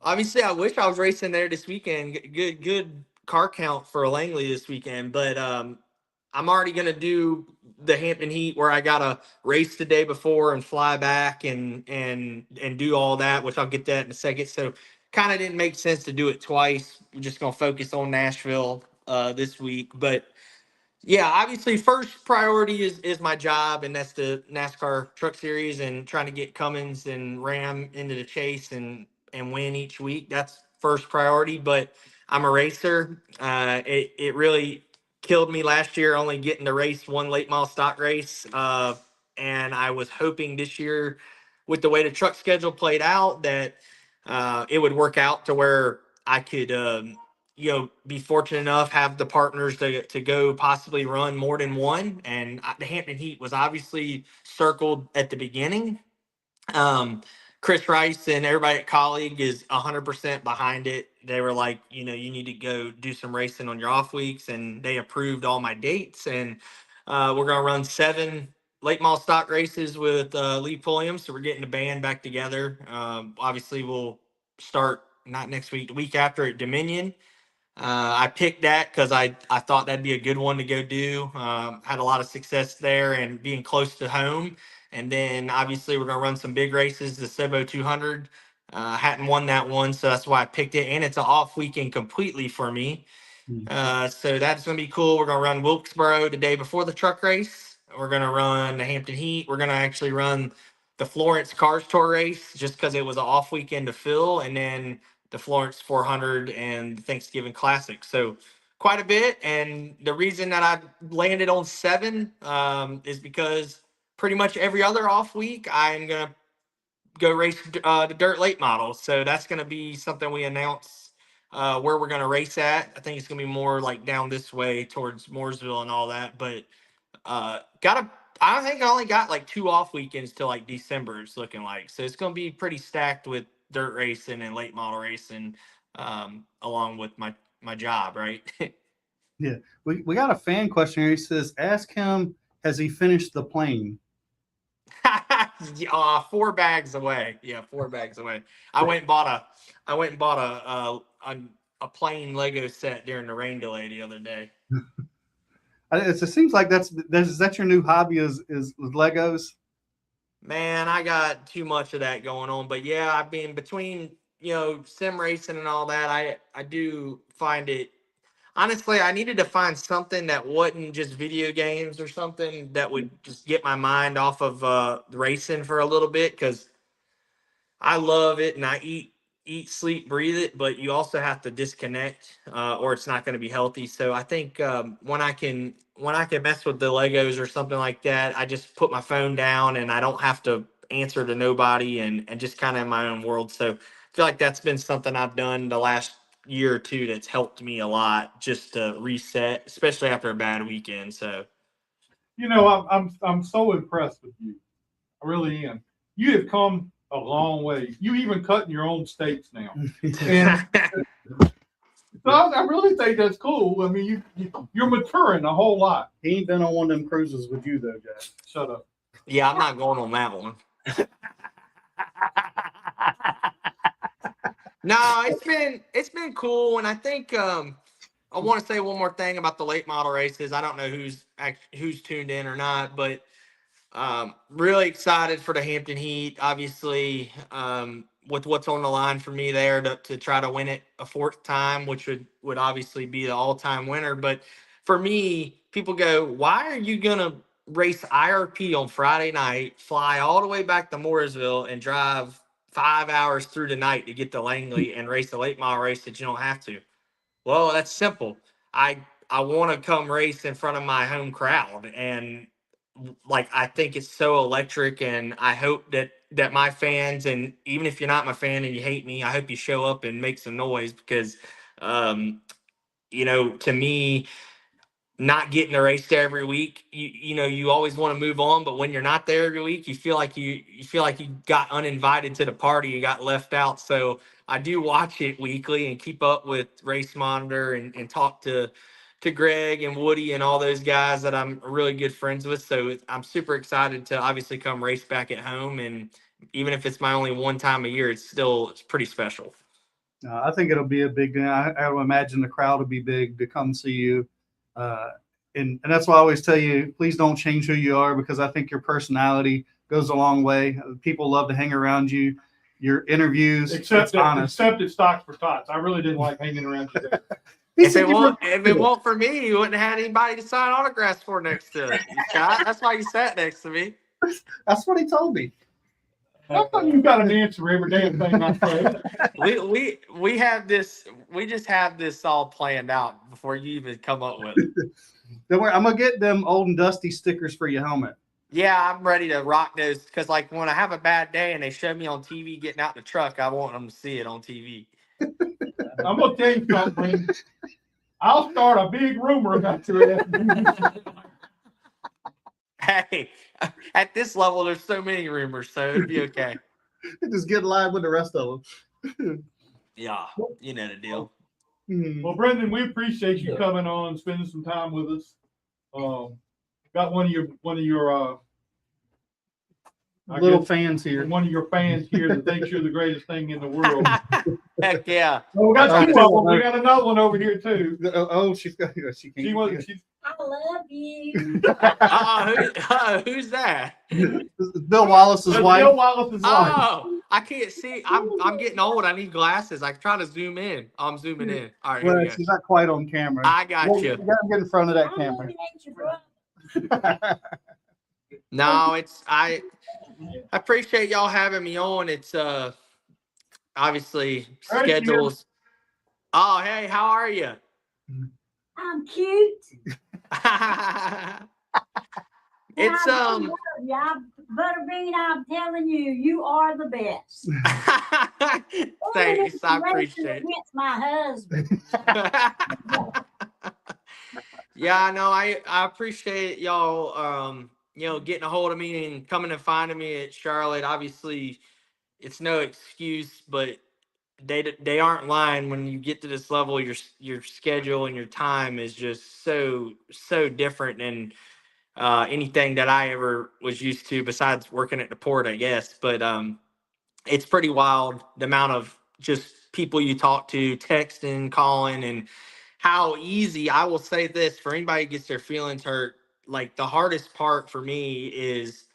Obviously, I wish I was racing there this weekend. Good car count for Langley this weekend, but I'm already gonna do the Hampton Heat where I gotta race the day before and fly back and do all that, which I'll get that in a second. So kind of didn't make sense to do it twice. We're just gonna focus on Nashville this week. But yeah, obviously first priority is my job, and that's the NASCAR Truck Series and trying to get Cummins and Ram into the chase and win each week. That's first priority. But I'm a racer. It really killed me last year only getting to race one late model stock race. And I was hoping this year, with the way the truck schedule played out, that it would work out to where I could be fortunate enough have the partners to go possibly run more than one. And the Hampton Heat was obviously circled at the beginning. Chris Rice and everybody at KAULIG is 100% behind it. They were like, you need to go do some racing on your off weeks, and they approved all my dates. And we're going to run 7 late model stock races with Lee Pulliam. So we're getting the band back together. Obviously, we'll start not next week, the week after at Dominion. I picked that because I thought that'd be a good one to go do. Had a lot of success there and being close to home. And then obviously we're going to run some big races, the Sebo 200. Hadn't won that one, so that's why I picked it. And it's an off weekend completely for me. So that's going to be cool. We're going to run Wilkesboro the day before the truck race. We're going to run the Hampton Heat. We're going to actually run the Florence Cars Tour race just because it was an off weekend to fill. And then the Florence 400 and the Thanksgiving Classic. So quite a bit. And the reason that I landed on 7 is because pretty much every other off week, I'm going to go race the dirt late model. So that's going to be something we announce where we're going to race at. I think it's going to be more like down this way towards Mooresville and all that. But I think I only got like 2 off weekends till like December, it's looking like. So it's going to be pretty stacked with dirt racing and late model racing along with my job, right? Yeah. We got a fan question here. He says, ask him, has he finished the plane? 4 bags away. Yeah, 4 bags away. I went and bought a plain Lego set during the rain delay the other day. It seems like that's your new hobby is Legos. Man, I got too much of that going on. But yeah, I've been between, sim racing and all that. I do find it, honestly, I needed to find something that wasn't just video games or something that would just get my mind off of racing for a little bit, because I love it and I eat, sleep, breathe it, but you also have to disconnect or it's not going to be healthy. So I think when I can mess with the Legos or something like that, I just put my phone down and I don't have to answer to nobody and just kind of in my own world. So I feel like that's been something I've done the last year or two that's helped me a lot just to reset, especially after a bad weekend. So, I'm so impressed with you. I really am. You have come a long way. You even cut in your own steaks now. And so I really think that's cool. I mean, you're maturing a whole lot. He ain't been on one of them cruises with you though, Jack. Shut up. yeah, I'm not going on that one. No, it's been cool, and I think I want to say one more thing about the late model races. I don't know who's tuned in or not, but really excited for the Hampton Heat. Obviously, with what's on the line for me there to try to win it a 4th time, which would obviously be the all-time winner. But for me, people go, "Why are you gonna race IRP on Friday night, fly all the way back to Mooresville, and drive 5 hours through the night to get to Langley and race a late model race that you don't have to?" Well, that's simple. I want to come race in front of my home crowd, and like I think it's so electric, and I hope that my fans, and even if you're not my fan and you hate me, I hope you show up and make some noise, because to me, not getting a race there every week, you always want to move on, but when you're not there every week, you feel like you got uninvited to the party, you got left out. So I do watch it weekly and keep up with Race Monitor and talk to Greg and Woody and all those guys that I'm really good friends with. So I'm super excited to obviously come race back at home, and even if it's my only one time a year, it's pretty special. I think it'll be a big. I would imagine the crowd will be big to come see you. and that's why I always tell you, please don't change who you are, because I think your personality goes a long way. People love to hang around you. Your interviews, Except it's that, honest. except at Stocks for Tots. I really didn't like hanging around you there. If it won't for me, you wouldn't have had anybody to sign autographs for next to it. Scott, that's why you sat next to me. That's what he told me. I thought you got an answer for every damn thing I say. We have this. We just have this all planned out before you even come up with it. Don't worry, I'm gonna get them old and dusty stickers for your helmet. Yeah, I'm ready to rock those because, like, when I have a bad day and they show me on TV getting out the truck, I want them to see it on TV. I'm gonna tell you something. I'll start a big rumor about your ass. Hey, at this level, there's so many rumors, so it'd be okay. Just get live with the rest of them. Yeah, you know the deal. Well, Brendan, we appreciate you coming on, spending some time with us. Got one of your little fans here. One of your fans here that thinks you're the greatest thing in the world. Heck yeah. Well, we got two of them. We got another one over here too. She's got. She can't. I love you. Who's that? This is Bill Wallace's wife. Bill Wallace's wife. Oh, I can't see. I'm getting old. I need glasses. I try to zoom in. I'm zooming in. All right, here we go. She's not quite on camera. I got you. You gotta get in front of that I'm camera. looking at your brother. No, I appreciate y'all having me on. It's obviously Right, schedules. Oh, hey, how are you? I'm cute. It's Yeah, Butterbean, I'm telling you, you are the best. thanks. I appreciate it. Against my husband. Yeah, no, I appreciate y'all getting a hold of me and coming and finding me at Charlotte. Obviously, it's no excuse, but they aren't lying. When you get to this level, your schedule and your time is just so different than anything that I ever was used to, besides working at the port, I guess. But it's pretty wild, the amount of just people you talk to, texting, calling, and how easy. I will say this, for anybody who gets their feelings hurt, like, the hardest part for me is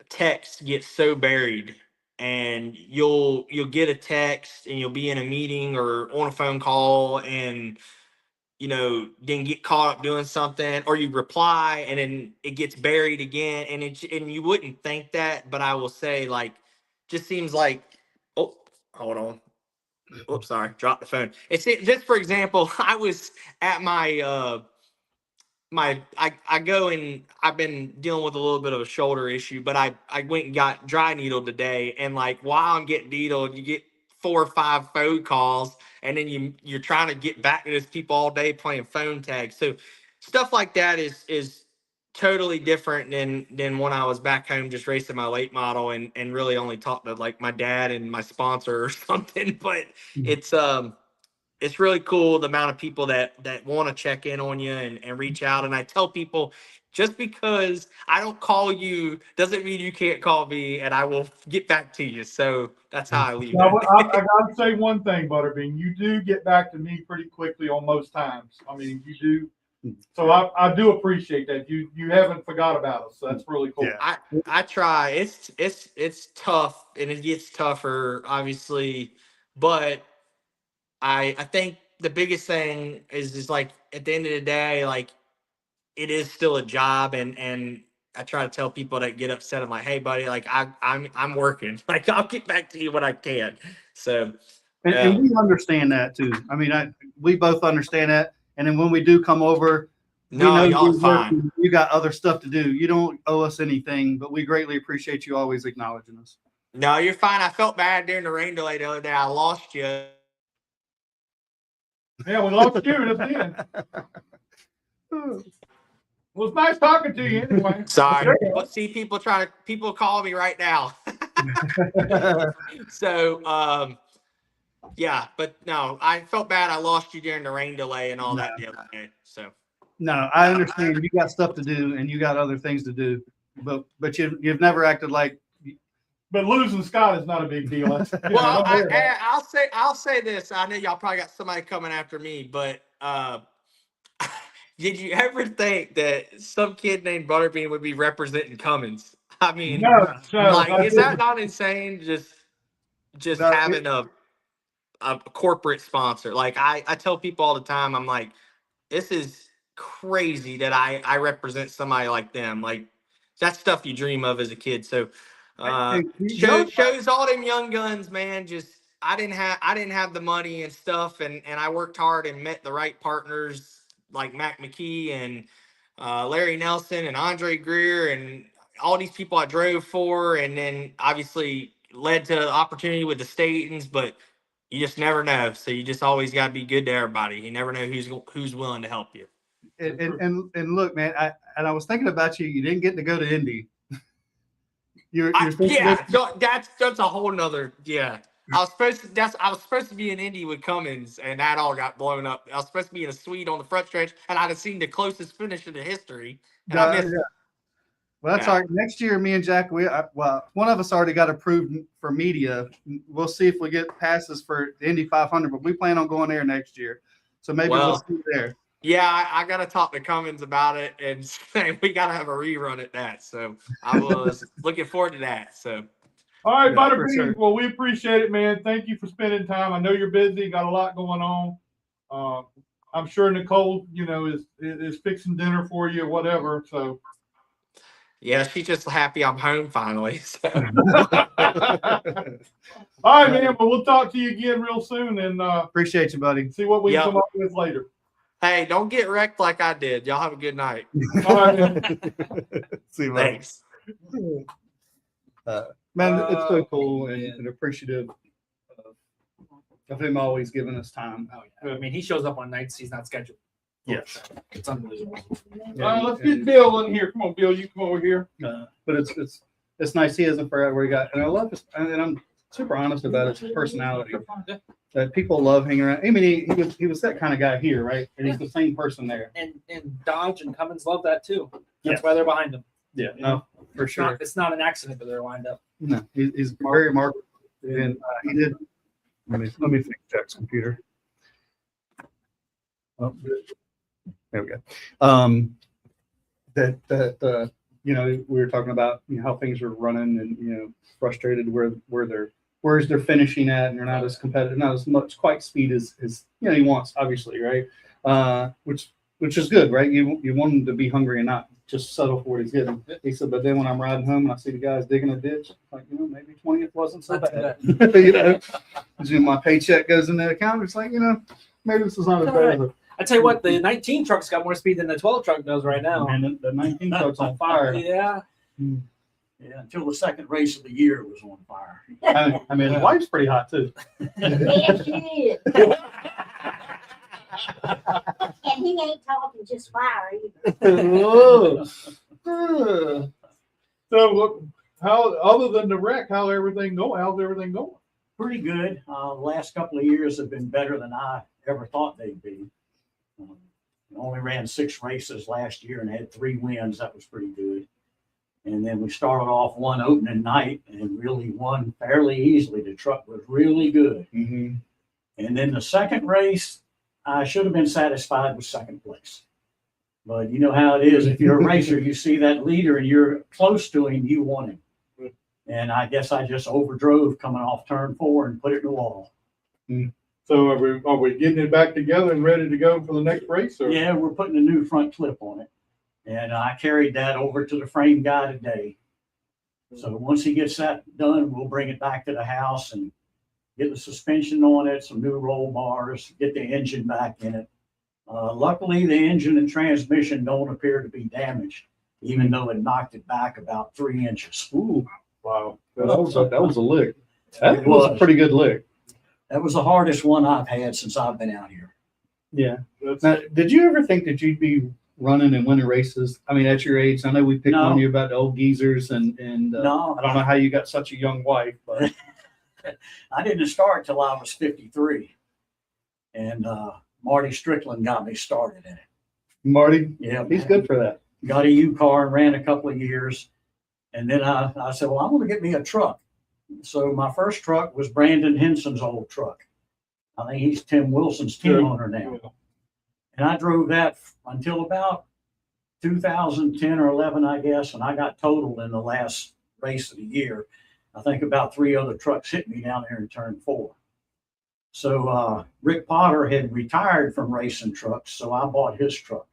text gets so buried, and you'll get a text and you'll be in a meeting or on a phone call, and then get caught up doing something, or you reply and then it gets buried again, and you wouldn't think that, but I will say, like, just seems like, oh, hold on. Oops, sorry, dropped the phone. It's just, for example, I was at my I go, and I've been dealing with a little bit of a shoulder issue, but I went and got dry needled today, and, like, while I'm getting needled, you get 4 or 5 phone calls, and then you're trying to get back to those people all day playing phone tag. So stuff like that is totally different than when I was back home just racing my late model and really only talked to, like, my dad and my sponsor or something. But it's really cool, the amount of people that want to check in on you and reach out. And I tell people, just because I don't call you doesn't mean you can't call me, and I will get back to you. So that's how I leave Now, that. I gotta say one thing, Butterbean. You do get back to me pretty quickly on most times. I mean, you do. So I do appreciate that. You haven't forgot about us. So that's really cool. Yeah. I try. It's tough, and it gets tougher, obviously, but I think the biggest thing is like, at the end of the day, like, it is still a job, and I try to tell people that get upset. I'm like, hey, buddy, like, I'm working. Like, I'll get back to you when I can. So, And we understand that too. I mean, we both understand that. And then when we do come over, no, we know y'all fine. you got other stuff to do. You don't owe us anything, but we greatly appreciate you always acknowledging us. No, you're fine. I felt bad during the rain delay the other day. I lost you. Yeah, we lost you at the end. Well, it's nice talking to you anyway. Sorry, but see, people call me right now. So, yeah, but no, I felt bad. I lost you during the rain delay and all that the other day. So, No, I understand you got stuff to do and you got other things to do, but you've never acted like. But losing Scott is not a big deal. Well, I'll say this. I know y'all probably got somebody coming after me, but did you ever think that some kid named Butterbean would be representing Cummins? I mean, No, like, I is that didn't. not insane? Just No, having a corporate sponsor. Like I tell people all the time, I'm like, this is crazy that I represent somebody like them. Like that's stuff you dream of as a kid. So And you know, shows all them young guns, man. Just I didn't have the money and stuff, and I worked hard and met the right partners like Mac McKee and Larry Nelson and Andre Greer and all these people I drove for, and then obviously led to opportunity with the Statons, but you just never know. So you just always got to be good to everybody. You never know who's willing to help you. and look, man, I was thinking about you. You didn't get to go to Indy. You're Yeah, that's a whole nother. Yeah, I was supposed to be in Indy with Cummins, and that all got blown up. I was supposed to be in a suite on the front stretch, and I'd have seen the closest finish in the history, and I missed. Yeah. Well, that's Yeah. all right. Next year, me and Jack, well, one of us already got approved for media. We'll see if we get passes for the Indy 500, but we plan on going there next year. So maybe we'll see you there. Yeah, I got to talk to Cummins about it, and say we got to have a rerun at that. So I was looking forward to that. So. All right, Yeah, Butterbean. for sure. Well, we appreciate it, man. Thank you for spending time. I know you're busy, got a lot going on. I'm sure Nicole, is fixing dinner for you or whatever. So. Yeah, she's just happy I'm home finally. So. All right, man. Well, we'll talk to you again real soon and Appreciate you, buddy. see what we Yep. can come up with later. Hey, don't get wrecked like I did. Y'all have a good night. All right, man. See you, buddy. Thanks. Man, it's so cool and appreciative of him always giving us time. Oh, yeah. I mean, he shows up on nights he's not scheduled. Yes. It's unbelievable. All right, let's get Bill in here. Come on, Bill. You come over here. But it's nice he hasn't forgot where he got, and I love his, and I'm super honest about his personality. That people love hanging around. I mean, he was that kind of guy here, right? And he's the same person there. And Dodge and Cummins love that too. That's Yes. why they're behind him. Yeah, no, for sure. It's not an accident that they're lined up. No, he's very remarkable, and he did. Let me fix Jack's computer. Oh, there we go. We were talking about how things are running, and frustrated where's they're finishing at, and they're not as competitive, not as much quite speed as he wants, obviously, right? Which is good, right? You want him to be hungry and not just settle for what he's getting. He said, but then when I'm riding home and I see the guys digging a ditch, like, maybe 20th wasn't so bad. My paycheck goes in the account. It's like, maybe this is not as bad as a. I tell you what, the 19 truck's got more speed than the 12 truck does right now. And the 19 truck's on fire. Yeah. Yeah, until the second race of the year was on fire. I mean, his wife's pretty hot too. Yes, she is. And he ain't talking just fire either. So, how other than the wreck, how's everything going? Pretty good. The last couple of years have been better than I ever thought they'd be. Only ran 6 races last year and had 3 wins. That was pretty good. And then we started off one opening night and really won fairly easily. The truck was really good. Mm-hmm. And then the second race, I should have been satisfied with second place. But you know how it is. If you're a racer, you see that leader and you're close to him, you want him. And I guess I just overdrove coming off turn 4 and put it in the wall. So are we getting it back together and ready to go for the next race? Or? Yeah, we're putting a new front clip on it. And I carried that over to the frame guy today. So once he gets that done, we'll bring it back to the house and get the suspension on it, some new roll bars, get the engine back in it. Luckily, the engine and transmission don't appear to be damaged, even though it knocked it back about 3 inches. Ooh, Wow. that was a lick. That was a pretty good lick. That was the hardest one I've had since I've been out here. Yeah. Now, did you ever think that you'd be running and winning races? I mean, at your age, I know we picked No. on you about the old geezers, and No, I don't know how you got such a young wife, but I didn't start till I was 53. And Marty Strickland got me started in it. Marty, Yeah, he's good for that. Got a U car and ran a couple of years. And then I said, well, I'm going to get me a truck. So my first truck was Brandon Henson's old truck. I think he's Tim Wilson's team owner now. And I drove that until about 2010 or 11, I guess, and I got totaled in the last race of the year. I think about 3 other trucks hit me down there in turn 4. So Rick Potter had retired from racing trucks, so I bought his truck,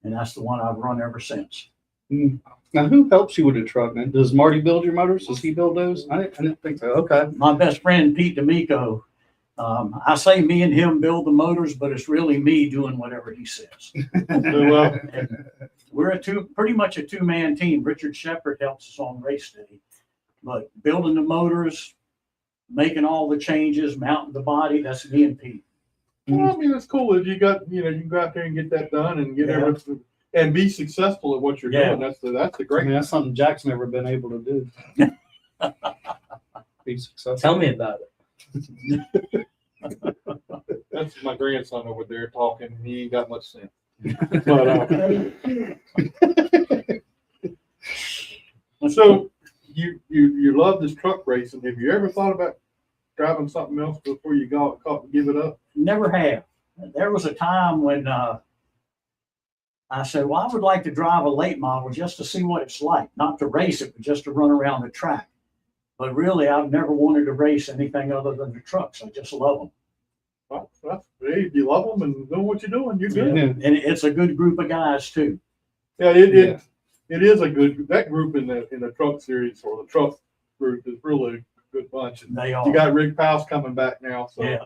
and that's the one I've run ever since. Now, who helps you with the truck, man? Does Marty build your motors? Does he build those? I didn't think so. Okay. My best friend, Pete D'Amico, I say me and him build the motors, but it's really me doing whatever he says. We're pretty much a two-man team. Richard Shepard helps us on race day, but building the motors, making all the changes, mounting the body, that's me and Pete. Well, I mean, it's cool if you got, you know, you can go out there and get that done and get everything and be successful at what you're doing. That's the I great. mean, that's something Jack's never been able to do. Be successful. Tell me about it. That's my grandson over there talking. He ain't got much sense. But, so you love this truck racing. Have you ever thought about driving something else before you give it up? Never have. There was a time when I said, well, I would like to drive a late model just to see what it's like, not to race it, but just to run around the track. But really, I've never wanted to race anything other than the trucks. I just love them. Well, hey, if you love them and know what you're doing, you're good. Yeah. And it's a good group of guys too. Yeah, it is a good, that group in the truck series or the truck group is really a good bunch. And They are. you got Rick Powell's coming back now, so Yeah.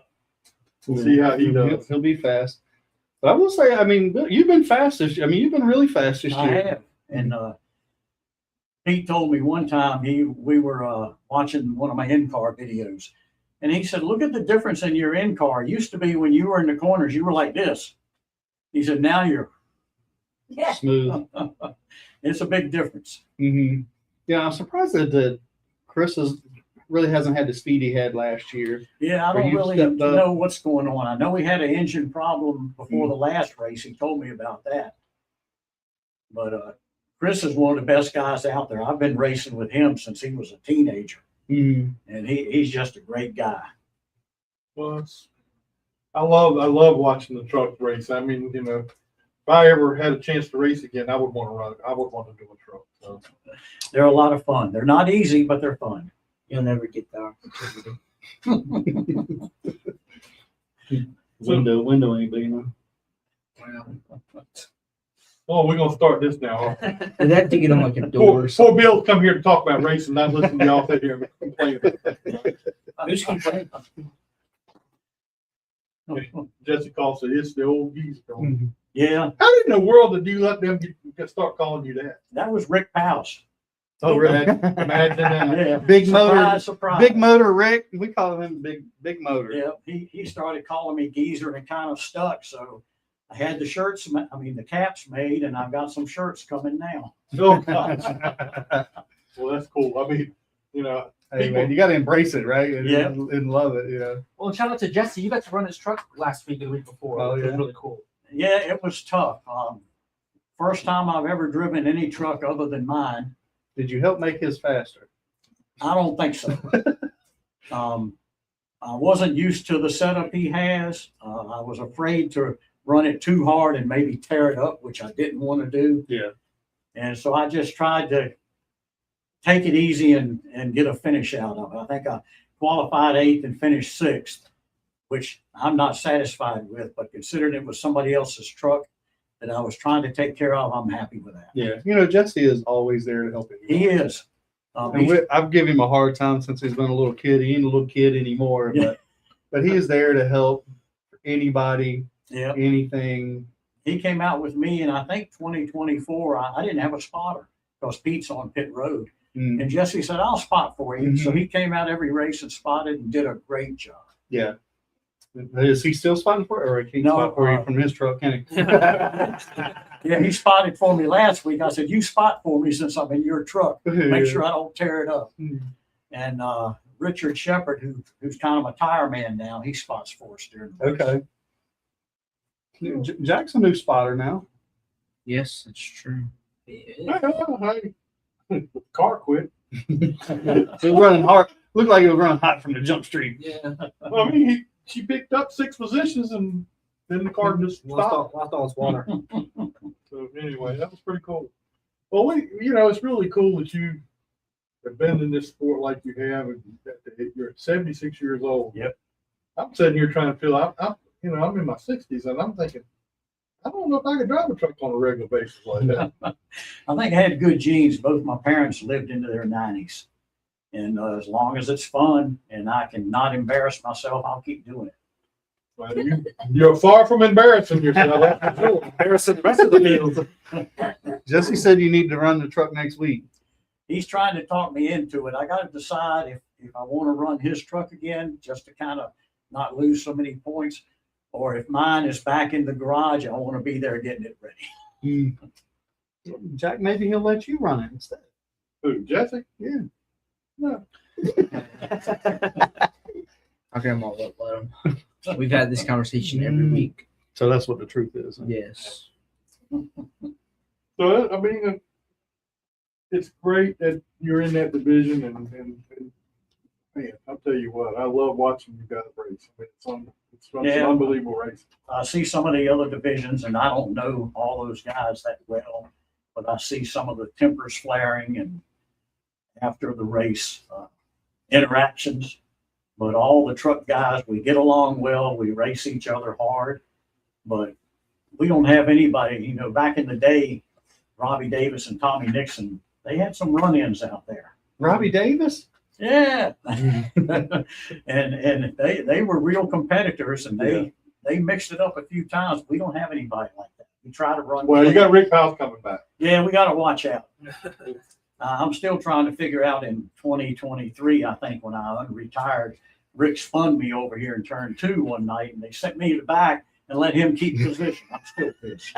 we'll see how he does. He'll be fast. But I will say, I mean, you've been fast this year. I mean, you've been really fast this I year. have. And Pete told me one time we were watching one of my in-car videos, and he said, look at the difference in your in-car. It used to be when you were in the corners, you were like this. He said, now you're Yeah. Smooth. it's a big difference. Mm-hmm. Yeah, I'm surprised that Chris really hasn't had the speed he had last year. Yeah, I Or don't you really stepped up. know what's going on. I know he had an engine problem before the last race. He told me about that. But Chris is one of the best guys out there. I've been racing with him since he was a teenager, Mm-hmm. and he's just a great guy. Well, I love watching the truck race. I mean, you know, if I ever had a chance to race again, I would want to run. I would want to do a truck. So. They're a lot of fun. They're not easy, but they're fun. You'll never get the opportunity. Window ain't big enough. Oh, we're gonna start this now. Huh? Did that to get on like a door or Poor Bill come here to talk about racing, not listen to y'all sit here and complain about that. Who's complaining? Jesse Call said it's the old geese. Mm-hmm. Yeah, How in the world did you let them start calling you that? that was Rick Powell's. Oh, really? Imagine that. Yeah. Big motor. Surprise, surprise. Big motor Rick. We call him Big Motor. Yeah, he started calling me geezer and it kind of stuck. So I had the the caps made, and I've got some shirts coming now. Oh, gosh. Well, that's cool. I mean, you know, Hey, man, you got to embrace it, right? Yeah. And love it, yeah. Well, shout out to Jesse. You got to run his truck last week or the week before. Oh, Which was yeah. really cool. Yeah, it was tough. First time I've ever driven any truck other than mine. Did you help make his faster? I don't think so. I wasn't used to the setup he has. I was afraid to run it too hard and maybe tear it up, which I didn't want to do. Yeah. And so I just tried to take it easy and get a finish out of it. I think I qualified 8th and finished 6th, which I'm not satisfied with, but considering it was somebody else's truck that I was trying to take care of, I'm happy with that. Yeah. You know, Jesse is always there to help you. He is. I've given him a hard time since he's been a little kid. He ain't a little kid anymore, Yeah. but he is there to help anybody, Yeah. anything. He came out with me, and I think 2024, I didn't have a spotter because Pete's on pit road. Mm, And Jesse said, I'll spot for you. Mhm. So he came out every race and spotted and did a great job. yeah. Is he still spotting for it, or can he No, spot for you from his truck? Can he? Yeah, he spotted for me last week. I said, you spot for me since I'm in your truck. Make sure I don't tear it up. Mhm. And Richard Shepard, who's kind of a tire man now, he spots for us during the race. Okay. Jack's a new spotter now. Yes, it's true. hey, car quit. It was running hard. Looked like it was running hot from the jump street. Yeah. I mean, she picked up 6 positions and then the car just stopped. Lost all its water. So anyway, that was pretty cool. Well, it's really cool that you have been in this sport like you have, and that you're 76 years old. Yep. I'm sitting here trying to feel. I'm in my 60s, and I'm thinking, I don't know if I could drive a truck on a regular basis like that. I think I had good genes. Both my parents lived into their 90s. And as long as it's fun and I can not embarrass myself, I'll keep doing it. Well, you're far from embarrassing yourself. That's for sure. Harrison, the rest of the field. Jesse said you need to run the truck next week. He's trying to talk me into it. I got to decide if I want to run his truck again, just to kind of not lose so many points, or if mine is back in the garage, I want to be there getting it ready. Jack, maybe he'll let you run it instead. Who, Jesse? Yeah. No. Okay, I'm all up. Let him. We've had this conversation every week. So that's what the truth is. Yes. So I mean, it's great that you're in that division, and man, I'll tell you what, I love watching you guys race. I mean, it's Yeah. unbelievable racing. I see some of the other divisions, and I don't know all those guys that well, but I see some of the tempers flaring and after the race interactions. But all the truck guys, we get along well. We race each other hard, but we don't have anybody. Back in the day, Robbie Davis and Tommy Nixon, they had some run-ins out there. Robbie Davis? Yeah, and they were real competitors, and they mixed it up a few times. We don't have anybody like that. We try to run. Well, you got Rick Powell coming back. Yeah, we got to watch out. I'm still trying to figure out in 2023, I think, when I retired, Rick spun me over here in turn 2 one night, and they sent me to the back and let him keep position. I'm still pissed.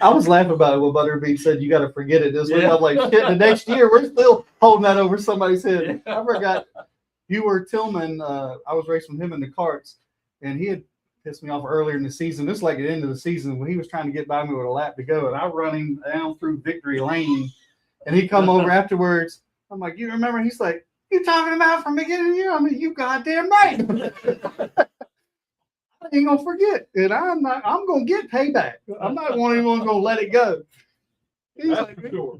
I was laughing about it when Butterbean said you got to forget it this week. Yeah. I'm like, shit, the next year we're still holding that over somebody's head. I forgot you were Tillman. I was racing with him in the karts, and he had pissed me off earlier in the season. This is like at the end of the season when he was trying to get by me with a lap to go, and I run him down through Victory Lane, and he come over afterwards. I'm like, you remember? He's like, you talking about from the beginning of the year? I mean, you goddamn right. I ain't gonna forget, and I'm gonna get payback. I'm not one anyone's gonna let it go. He's That's like, for sure.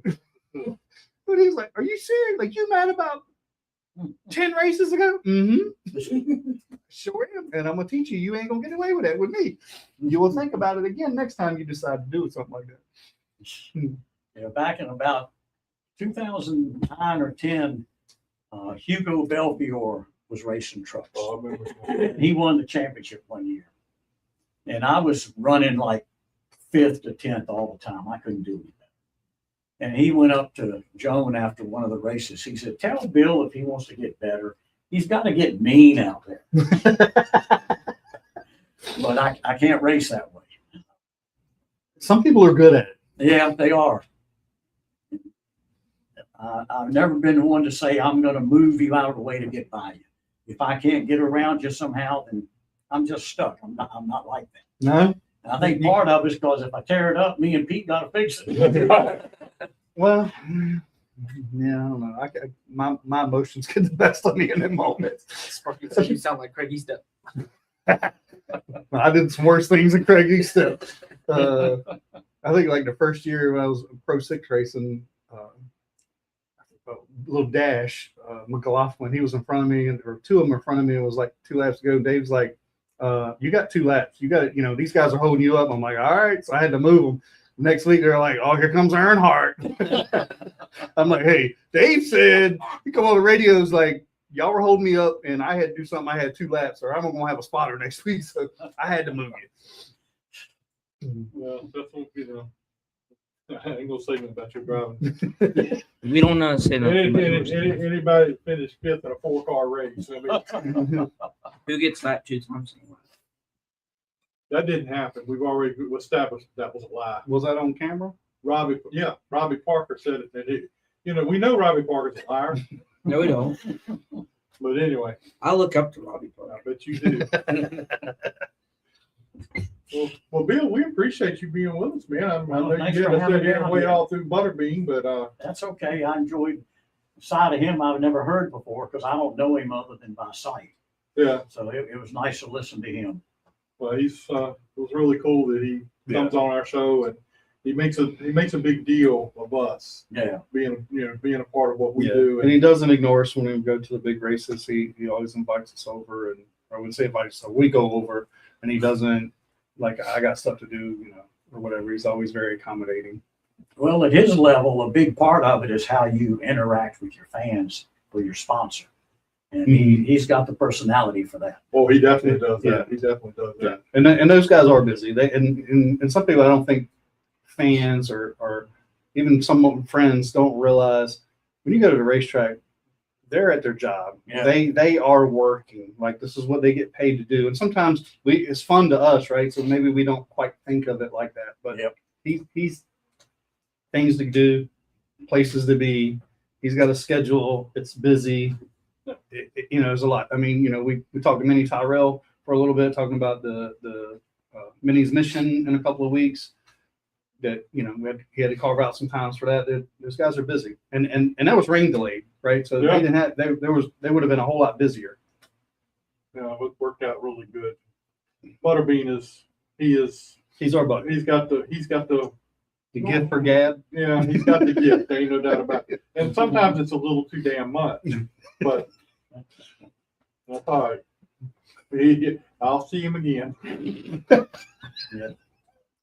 but he's like, are you serious? Like, you mad about 10 races ago? Mm-hmm. Sure am. And I'm gonna teach you. You ain't gonna get away with that with me. You will think about it again next time you decide to do something like that. Yeah, back in about 2009 or 10, Hugo Belfiore was racing trucks. Oh, I remember. He won the championship one year, and I was running like 5th to 10th all the time. I couldn't do anything. And he went up to Joan after one of the races. He said, "Tell Bill if he wants to get better, he's got to get mean out there." But I can't race that way. Some people are good at it. Yeah, they are. I've never been one to say I'm going to move you out of the way to get by you. If I can't get around you somehow, then I'm just stuck. I'm not like that. No? And I think part of it is because if I tear it up, me and Pete got to fix it. Well, yeah, I don't know. My emotions get the best of me in that moment. Sparky says you sound like Craig Eastep. I did some worse things than Craig Eastep. I think like the first year when I was Pro 6 racing, a little dash, McLaughlin, he was in front of me, or 2 of them in front of me. It was like 2 laps to go. Dave's like, you got 2 laps. You got it. These guys are holding you up. I'm like, all right. So I had to move them. Next week, they're like, oh, here comes Earnhardt. I'm like, hey, Dave said, he come on the radios like, y'all were holding me up, and I had to do something. I had 2 laps, or I'm going to have a spotter next week. So I had to move you. Well, that's what I ain't gonna say anything about your driving. We don't say nothing. Anybody that finished 5th in a 4-car race. I mean, Who gets that 2 times? that didn't happen. We've already established that was a lie. Was that on camera? Robbie Parker said it. That we know Robbie Parker's a liar, No, we don't. but anyway, I look up to Robbie I Parker. bet you do. Well, Bill, we appreciate you being with us, man. I know thanks you for had to having sit me here and on wait here. all through Butterbean, but That's okay. I enjoyed the side of him I've never heard before because I don't know him other than by sight. yeah. So it was nice to listen to him. Well, it was really cool that he comes on our show and he makes a big deal of us being a part of what we do. And he doesn't ignore us when we go to the big races. He always invites us over, and I wouldn't say invites us, we go over, and he doesn't like, I got stuff to do, or whatever. He's always very accommodating. Well, at his level, a big part of it is how you interact with your fans or your sponsor. And he's got the personality for that. Oh, he definitely does that. He definitely does that. And those guys are busy. And some people, I don't think fans or even some friends don't realize when you go to the racetrack, they're at their job. Yeah. They are working. Like, this is what they get paid to do. And sometimes it's fun to us, right? So maybe we don't quite think of it like that. But he's things to do, places to be. He's got a schedule. It's busy. There's a lot. I mean, we talked to Minnie Tyrell for a little bit, talking about the Minnie's mission in a couple of weeks. That he had to carve out some times for that. Those guys are busy, and that was rain delayed, right? So they didn't have they would have been a whole lot busier. Yeah, it worked out really good. Butterbean he's our buddy. He's got the gift for gab. Yeah, he's got the gift. There ain't no doubt about it. And sometimes it's a little too damn much, but that's all right. I'll see him again.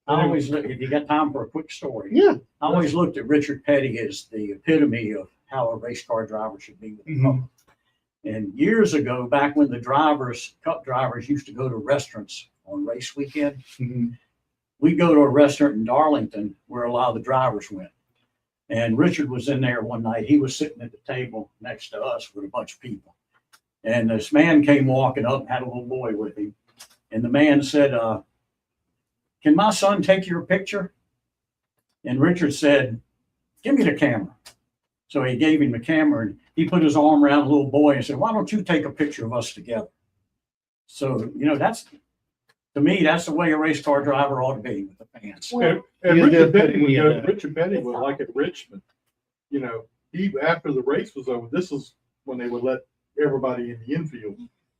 I always look, if you got time for a quick story. Yeah. I always looked at Richard Petty as the epitome of how a race car driver should be with the public. And years ago, back when the cup drivers used to go to restaurants on race weekend, we'd go to a restaurant in Darlington where a lot of the drivers went. And Richard was in there one night. He was sitting at the table next to us with a bunch of people. And this man came walking up and had a little boy with him. And the man said, "Can my son take your picture?" And Richard said, "Give me the camera." So he gave him the camera, and he put his arm around the little boy and said, "Why don't you take a picture of us together?" So, that's, to me, that's the way a race car driver ought to be with the fans. And Richard Petty was like at Richmond. He after the race was over, this is when they would let everybody in the infield.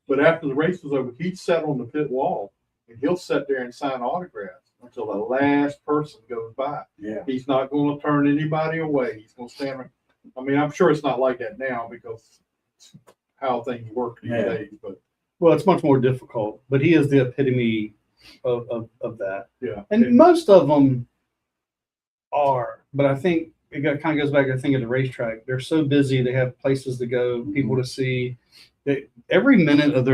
But after the race was over, he'd sit on the pit wall and he'll sit there and sign autographs until the last person goes by. Yeah. He's not going to turn anybody away. He's going to stand there. I mean, I'm sure it's not like that now because it's how things work these days. But well, it's much more difficult. But he is the epitome of that. Yeah. And most of them are. But I think it kind of goes back to the thing at the racetrack. They're so busy. They have places to go, people to see. Every minute of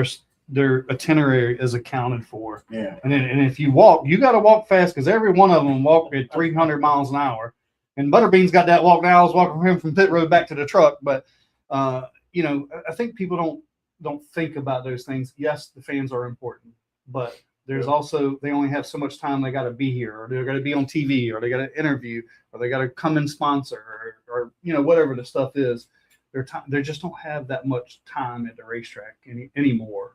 their itinerary is accounted for. Yeah. And if you walk, you got to walk fast because every one of them walk at 300 miles an hour. And Butterbean's got that walk now. I was walking him from pit road back to the truck. But, I think people don't think about those things. Yes, the fans are important, but there's also, they only have so much time. They got to be here, or they're going to be on TV, or they got to interview, or they got to come and sponsor, or whatever the stuff is. They just don't have that much time at the racetrack anymore.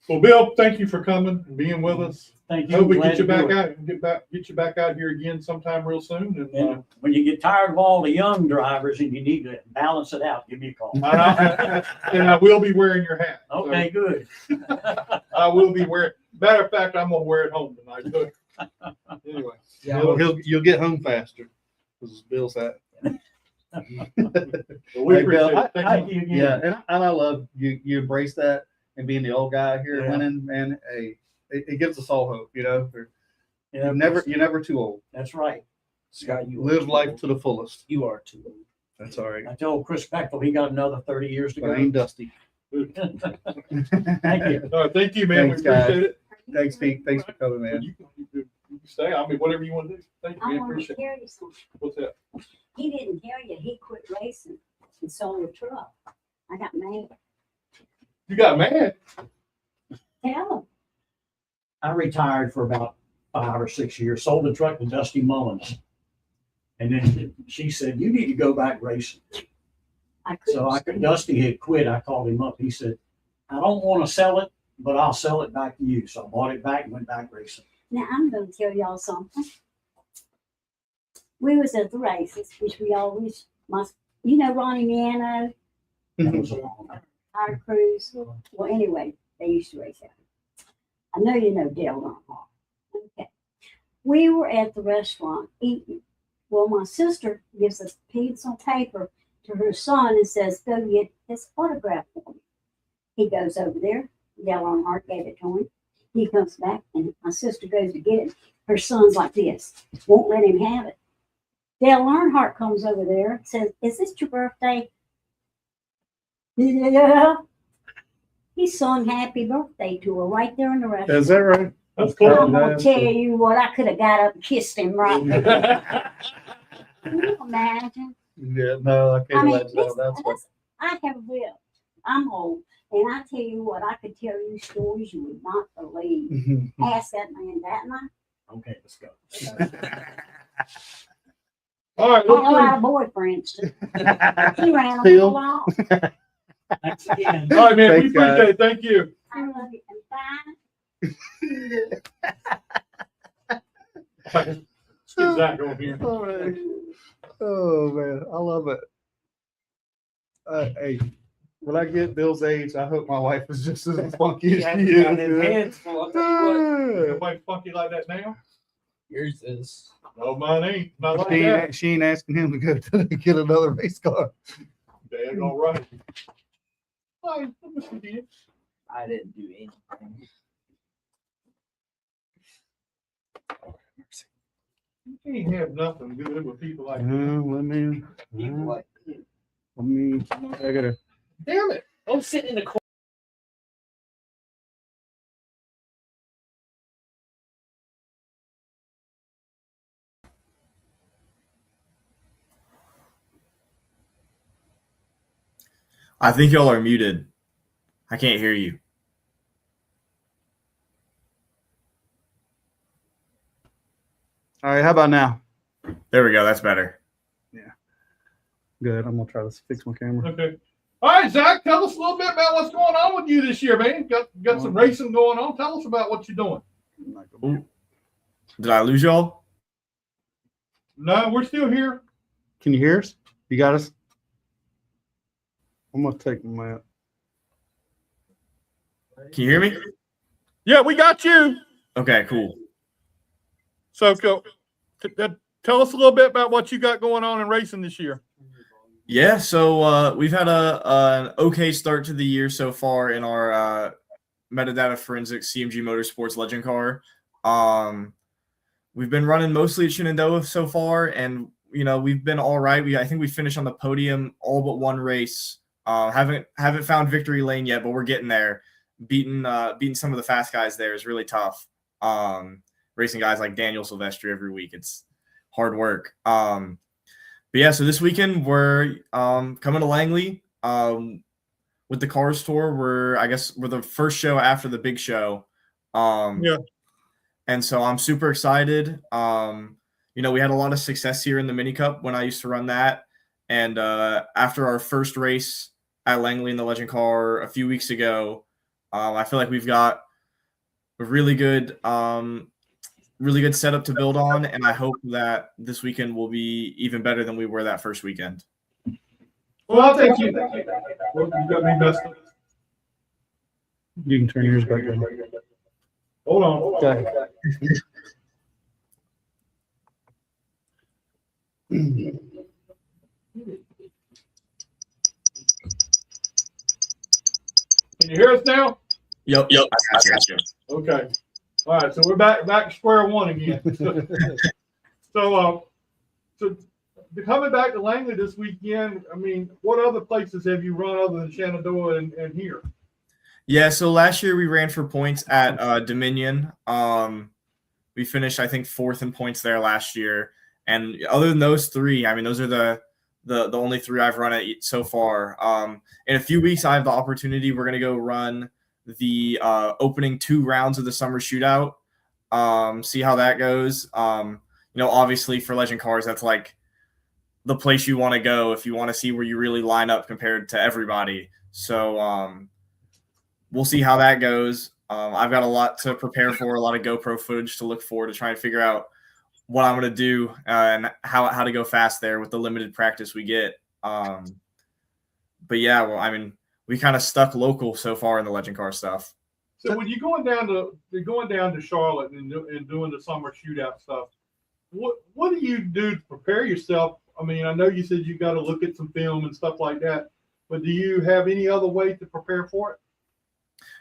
Well, Bill, thank you for coming and being with us. Thank you. Hope we Glad get you to back do it. out, get you back out here again sometime real soon. And when you get tired of all the young drivers and you need to balance it out, give me a call. And I will be wearing your hat. Okay, good. I will be wearing. Matter of fact, I'm gonna wear it home tonight. But anyway, You'll get home faster. This is Bill's hat. well, we Hey, Bill, appreciate it. Thank you. Yeah, and I love you. You embrace that and being the old guy here winning, man. Hey, it gives us all hope. You're never too old. That's right. Scott, you live life to the fullest. You are too old. That's all right. I told Chris Bechtel he got another 30 years to But go. I ain't dusty. Thank you. All right, thank you, man. Thanks, we appreciate it. Thanks, Pete. Thanks for coming, man. You can stay. I mean, whatever you want to do. Thank you, I man. want to Appreciate it. tell you something. What's that? He didn't tell you he quit racing and sold a truck. I got mad. You got mad. Tell him. I retired for about 5 or 6 years, sold the truck to Dusty Mullins. And then she said, "You need to go back racing." So Dusty had quit. I called him up. He said, "I don't want to sell it, but I'll sell it back to you." So I bought it back and went back racing. Now, I'm going to tell y'all something. We was at the races, which we always must, Ronnie Miano, That was a long time. our crews. Well, anyway, they used to race out. I know you know Dale Earnhardt. Okay. We were at the restaurant eating. Well, my sister gives a piece of paper to her son and says, go get his autograph for me. He goes over there. Dale Earnhardt gave it to him. He comes back, and my sister goes to get it. Her son's like this, won't let him have it. Dale Earnhardt comes over there and says, is this your birthday? Yeah. He sung happy birthday to her right there in the restaurant. Is that right? That's cool. I'm gonna That's tell cool. you what, I could have got up and kissed him right there. Can you imagine? Yeah, no, I can't I mean, imagine that. That's what. I have lived. I'm old, and I tell you what, I could tell you stories you would not believe. Ask that man that night. Okay, let's go. All right, I had a let's lot of boyfriends too. He ran them Still? all off. Thanks again. see. All right, man. We Thanks, guys. appreciate it. Thank you. I love you. And bye. Let's get Zach over here. All right. Oh man, I love it. Hey, when I get Bill's age, I hope my wife is just as funky as she is. Got his hands full. I'll tell you what. Everybody funky like that now? Yours is. No, mine ain't. Not like She that. ain't, she ain't asking him to go to get another race car. Dad, all right. Hi, Mr. Dean. I didn't do anything. You can't have nothing good with people like that. Let me. People like you. I gotta. Damn it! I'm sitting in the corner. I think y'all are muted. I can't hear you. All right, how about now? There we go. That's better. Good. I'm gonna try to fix my camera. Okay. All right, Zach, tell us a little bit about what's going on with you this year, man. Got some racing going on. Tell us about what you're doing. Did I lose y'all? No, we're still here. Can you hear us? You got us? I'm gonna take my. Can you hear me? Yeah, we got you. Okay, cool. So go. Tell us a little bit about what you got going on in racing this year. Yeah, so we've had an okay start to the year so far in our metadata forensics CMG Motorsports Legend car. We've been running mostly at Shenandoah so far, and we've been all right. I think we finished on the podium all but one race. Haven't found victory lane yet, but we're getting there. Beating some of the fast guys there is really tough. Racing guys like Daniel Silvestri every week, it's hard work. But yeah, so this weekend we're coming to Langley with the Cars Tour. We're the first show after the big show. Yeah. And so I'm super excited. We had a lot of success here in the Mini Cup when I used to run that. And after our first race at Langley in the Legend car a few weeks ago, I feel like we've got a really good setup to build on, and I hope that this weekend will be even better than we were that first weekend. Well, I'll take you. Well, you got me messed up. You can turn yours back on. Hold on. Okay. Can you hear us now? Yep. I got you. Okay. All right. So we're back to square one again. So coming back to Langley this weekend, I mean, what other places have you run other than Shenandoah and here? Yeah, so last year we ran for points at Dominion. We finished, I think, 4th in points there last year. And other than those three, I mean, those are the only three I've run at so far. In a few weeks, I have the opportunity. We're going to go run the opening 2 rounds of the summer shootout, see how that goes. Obviously for Legend Cars, that's like the place you want to go if you want to see where you really line up compared to everybody. So we'll see how that goes. I've got a lot to prepare for, a lot of GoPro footage to look for to try and figure out what I'm going to do and how to go fast there with the limited practice we get. But yeah, well, I mean, we kind of stuck local so far in the Legend Car stuff. So when you're going down to Charlotte and doing the summer shootout stuff, what do you do to prepare yourself? I mean, I know you said you got to look at some film and stuff like that, but do you have any other way to prepare for it?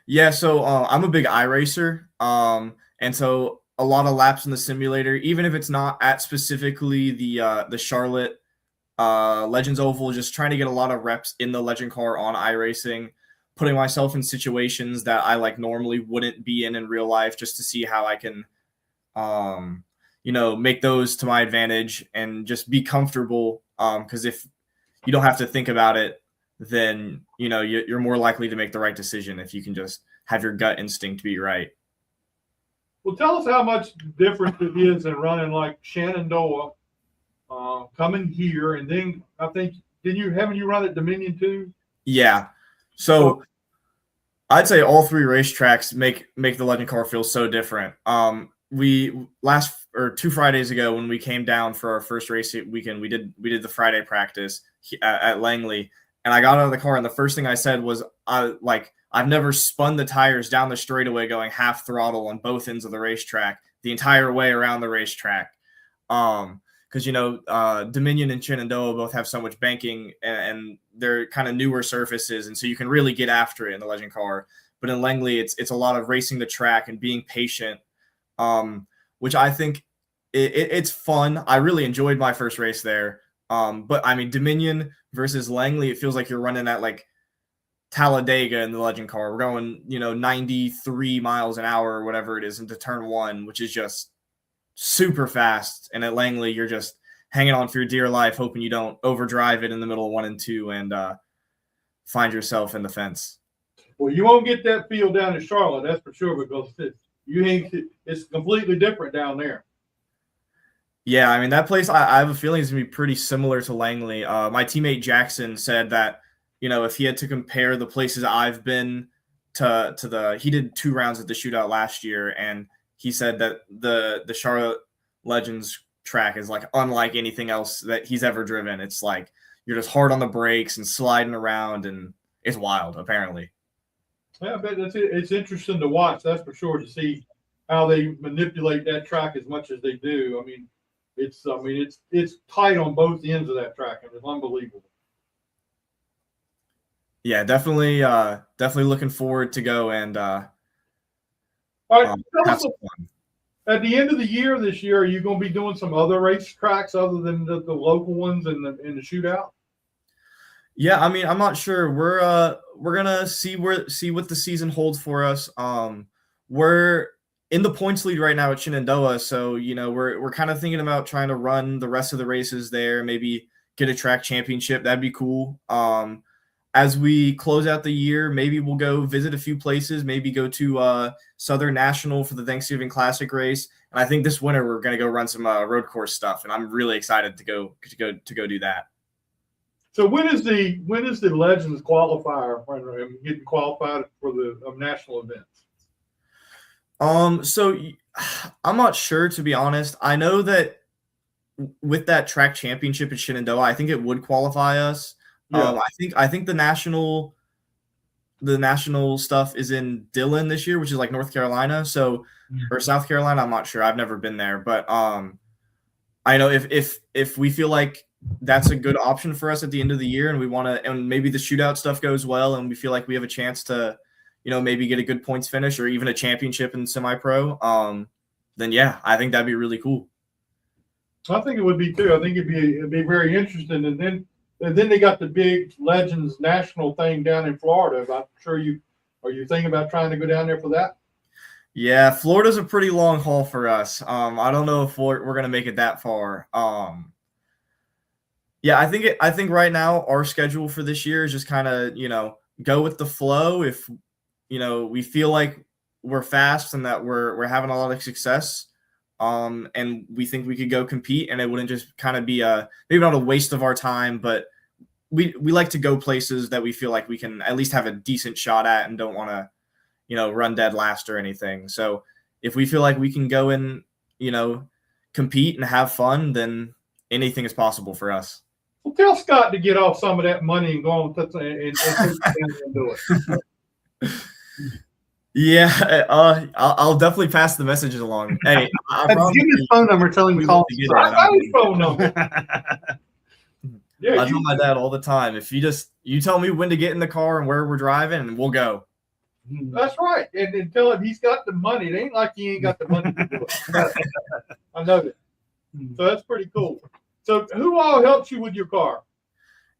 Yeah, so I'm a big iRacer, and so a lot of laps in the simulator, even if it's not at specifically the Charlotte Legends Oval, just trying to get a lot of reps in the Legend car on iRacing, putting myself in situations that I like normally wouldn't be in real life, just to see how I can, make those to my advantage and just be comfortable. Because if you don't have to think about it, then you're more likely to make the right decision if you can just have your gut instinct be right. Well, tell us how much difference it is in running like Shenandoah, coming here, and then I think haven't you run at Dominion too? Yeah, so I'd say all three racetracks make the Legend car feel so different. We 2 Fridays ago when we came down for our first race weekend, we did the Friday practice at Langley. And I got out of the car, and the first thing I said was, I've never spun the tires down the straightaway going half throttle on both ends of the racetrack the entire way around the racetrack. Because, Dominion and Shenandoah both have so much banking, and they're kind of newer surfaces, and so you can really get after it in the Legend car. But in Langley, it's a lot of racing the track and being patient, which I think it's fun. I really enjoyed my first race there. But I mean, Dominion versus Langley, it feels like you're running at like Talladega in the Legend car. We're going, 93 miles an hour or whatever it is into turn 1, which is just super fast. And at Langley, you're just hanging on for your dear life, hoping you don't overdrive it in the middle of 1 and 2 and find yourself in the fence. Well, you won't get that feel down in Charlotte, that's for sure, because it's completely different down there. Yeah, I mean, that place, I have a feeling is going to be pretty similar to Langley. My teammate Jackson said that, if he had to compare the places I've been to he did 2 rounds at the shootout last year, and he said that the Charlotte Legends track is like unlike anything else that he's ever driven. It's like you're just hard on the brakes and sliding around, and it's wild, apparently. Yeah, I bet it's interesting to watch, that's for sure, to see how they manipulate that track as much as they do. I mean, it's tight on both ends of that track, and it's unbelievable. Yeah, definitely looking forward to go and all right, tell have us, some fun. at the end of the year this year, are you going to be doing some other race tracks other than the local ones and the shootout? Yeah, I mean, I'm not sure. We're gonna see what the season holds for us. We're in the points lead right now at Shenandoah, so we're kind of thinking about trying to run the rest of the races there, maybe get a track championship. That'd be cool. As we close out the year, maybe we'll go visit a few places, maybe go to Southern National for the Thanksgiving Classic race. And I think this winter we're gonna go run some road course stuff, and I'm really excited to go do that. So when is the Legends qualifier getting qualified for the national events? So I'm not sure, to be honest. I know that with that track championship at Shenandoah, I think it would qualify us. Yeah. I think the national stuff is in Dillon this year, which is like North Carolina. So, or South Carolina, I'm not sure. I've never been there, but I know if we feel like that's a good option for us at the end of the year, and we want to, and maybe the shootout stuff goes well, and we feel like we have a chance to, maybe get a good points finish or even a championship in semi-pro, then yeah, I think that'd be really cool. I think it would be too. I think it'd be very interesting. And then they got the big Legends national thing down in Florida. I'm sure are you thinking about trying to go down there for that? Yeah, Florida's a pretty long haul for us. I don't know if we're going to make it that far. Yeah, I think right now our schedule for this year is just kind of, go with the flow. If, we feel like we're fast and that we're having a lot of success, and we think we could go compete, and it wouldn't just kind of be maybe not a waste of our time, but we like to go places that we feel like we can at least have a decent shot at and don't want to, run dead last or anything. So if we feel like we can go and, compete and have fun, then anything is possible for us. Well, tell Scott to get off some of that money and go on and do it. Yeah, I'll definitely pass the messages along. Hey, I Give promise him his you, phone number. Tell him we to call. love to get I it. got his phone number. Yeah, I tell my dad all the time, if you tell me when to get in the car and where we're driving, and we'll go. that's right. And tell him he's got the money. It ain't like he ain't got the money to do it. I know that. So that's pretty cool. So who all helps you with your car?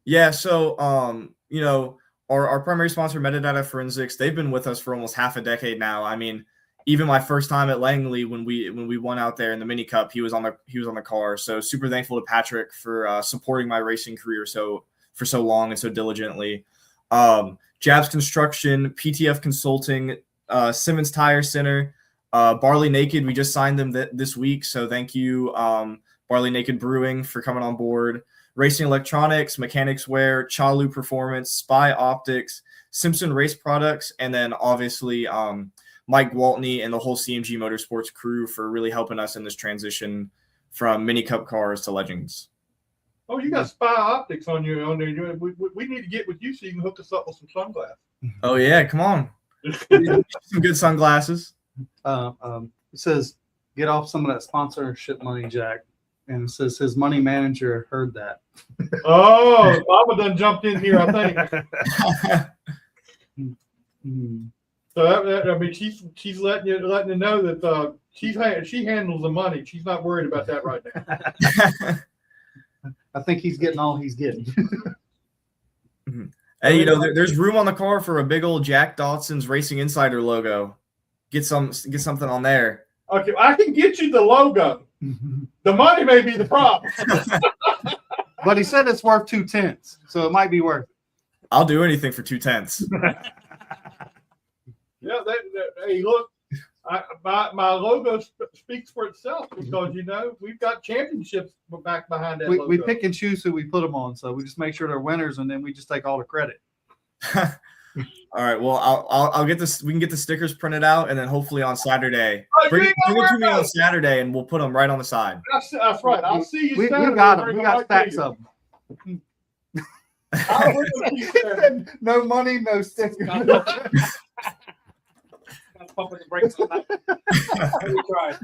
Yeah, so you know, our primary sponsor, Metadata Forensics, they've been with us for almost half a decade now. I mean, even my first time at Langley when we won out there in the mini cup, he was on the car. So super thankful to Patrick for supporting my racing career for so long and so diligently. Jabs Construction, PTF Consulting, Simmons Tire Center, Barley Naked. We just signed them this week, so thank you, Barley Naked Brewing, for coming on board. Racing Electronics, Mechanics Wear, Chalu Performance, Spy Optics, Simpson Race Products, and then obviously Mike Waltney and the whole CMG Motorsports crew for really helping us in this transition from mini cup cars to legends. Oh, you got Spy Optics on there. We need to get with you so you can hook us up with some sunglasses. Oh yeah, come on. Some good sunglasses. It says, get off some of that sponsorship money, Jack. And it says his money manager heard that. Oh, Mama done jumped in here, I think. So I mean, she's letting you know that she handles the money. She's not worried about that right now. I think he's getting all he's getting. Hey, you know, there's room on the car for a big old Jack Dodson'S Racing Insider logo. Get something on there. Okay, I can get you the logo. The money may be the problem. But he said it's worth 2/10, so it might be worth it. I'll do anything for 2/10. Yeah, hey, look, my logo speaks for itself because, you know, we've got championships back behind that logo. We pick and choose who we put them on, so we just make sure they're winners, and then we just take all the credit. All right. Well, I'll get this. We can get the stickers printed out, and then hopefully on Saturday, bring it to me on Saturday, and we'll put them right on the side. That's right. I'll see you We Saturday. got them. We got stacks of them. No money, no stickers. Pumping the brakes on that. We tried.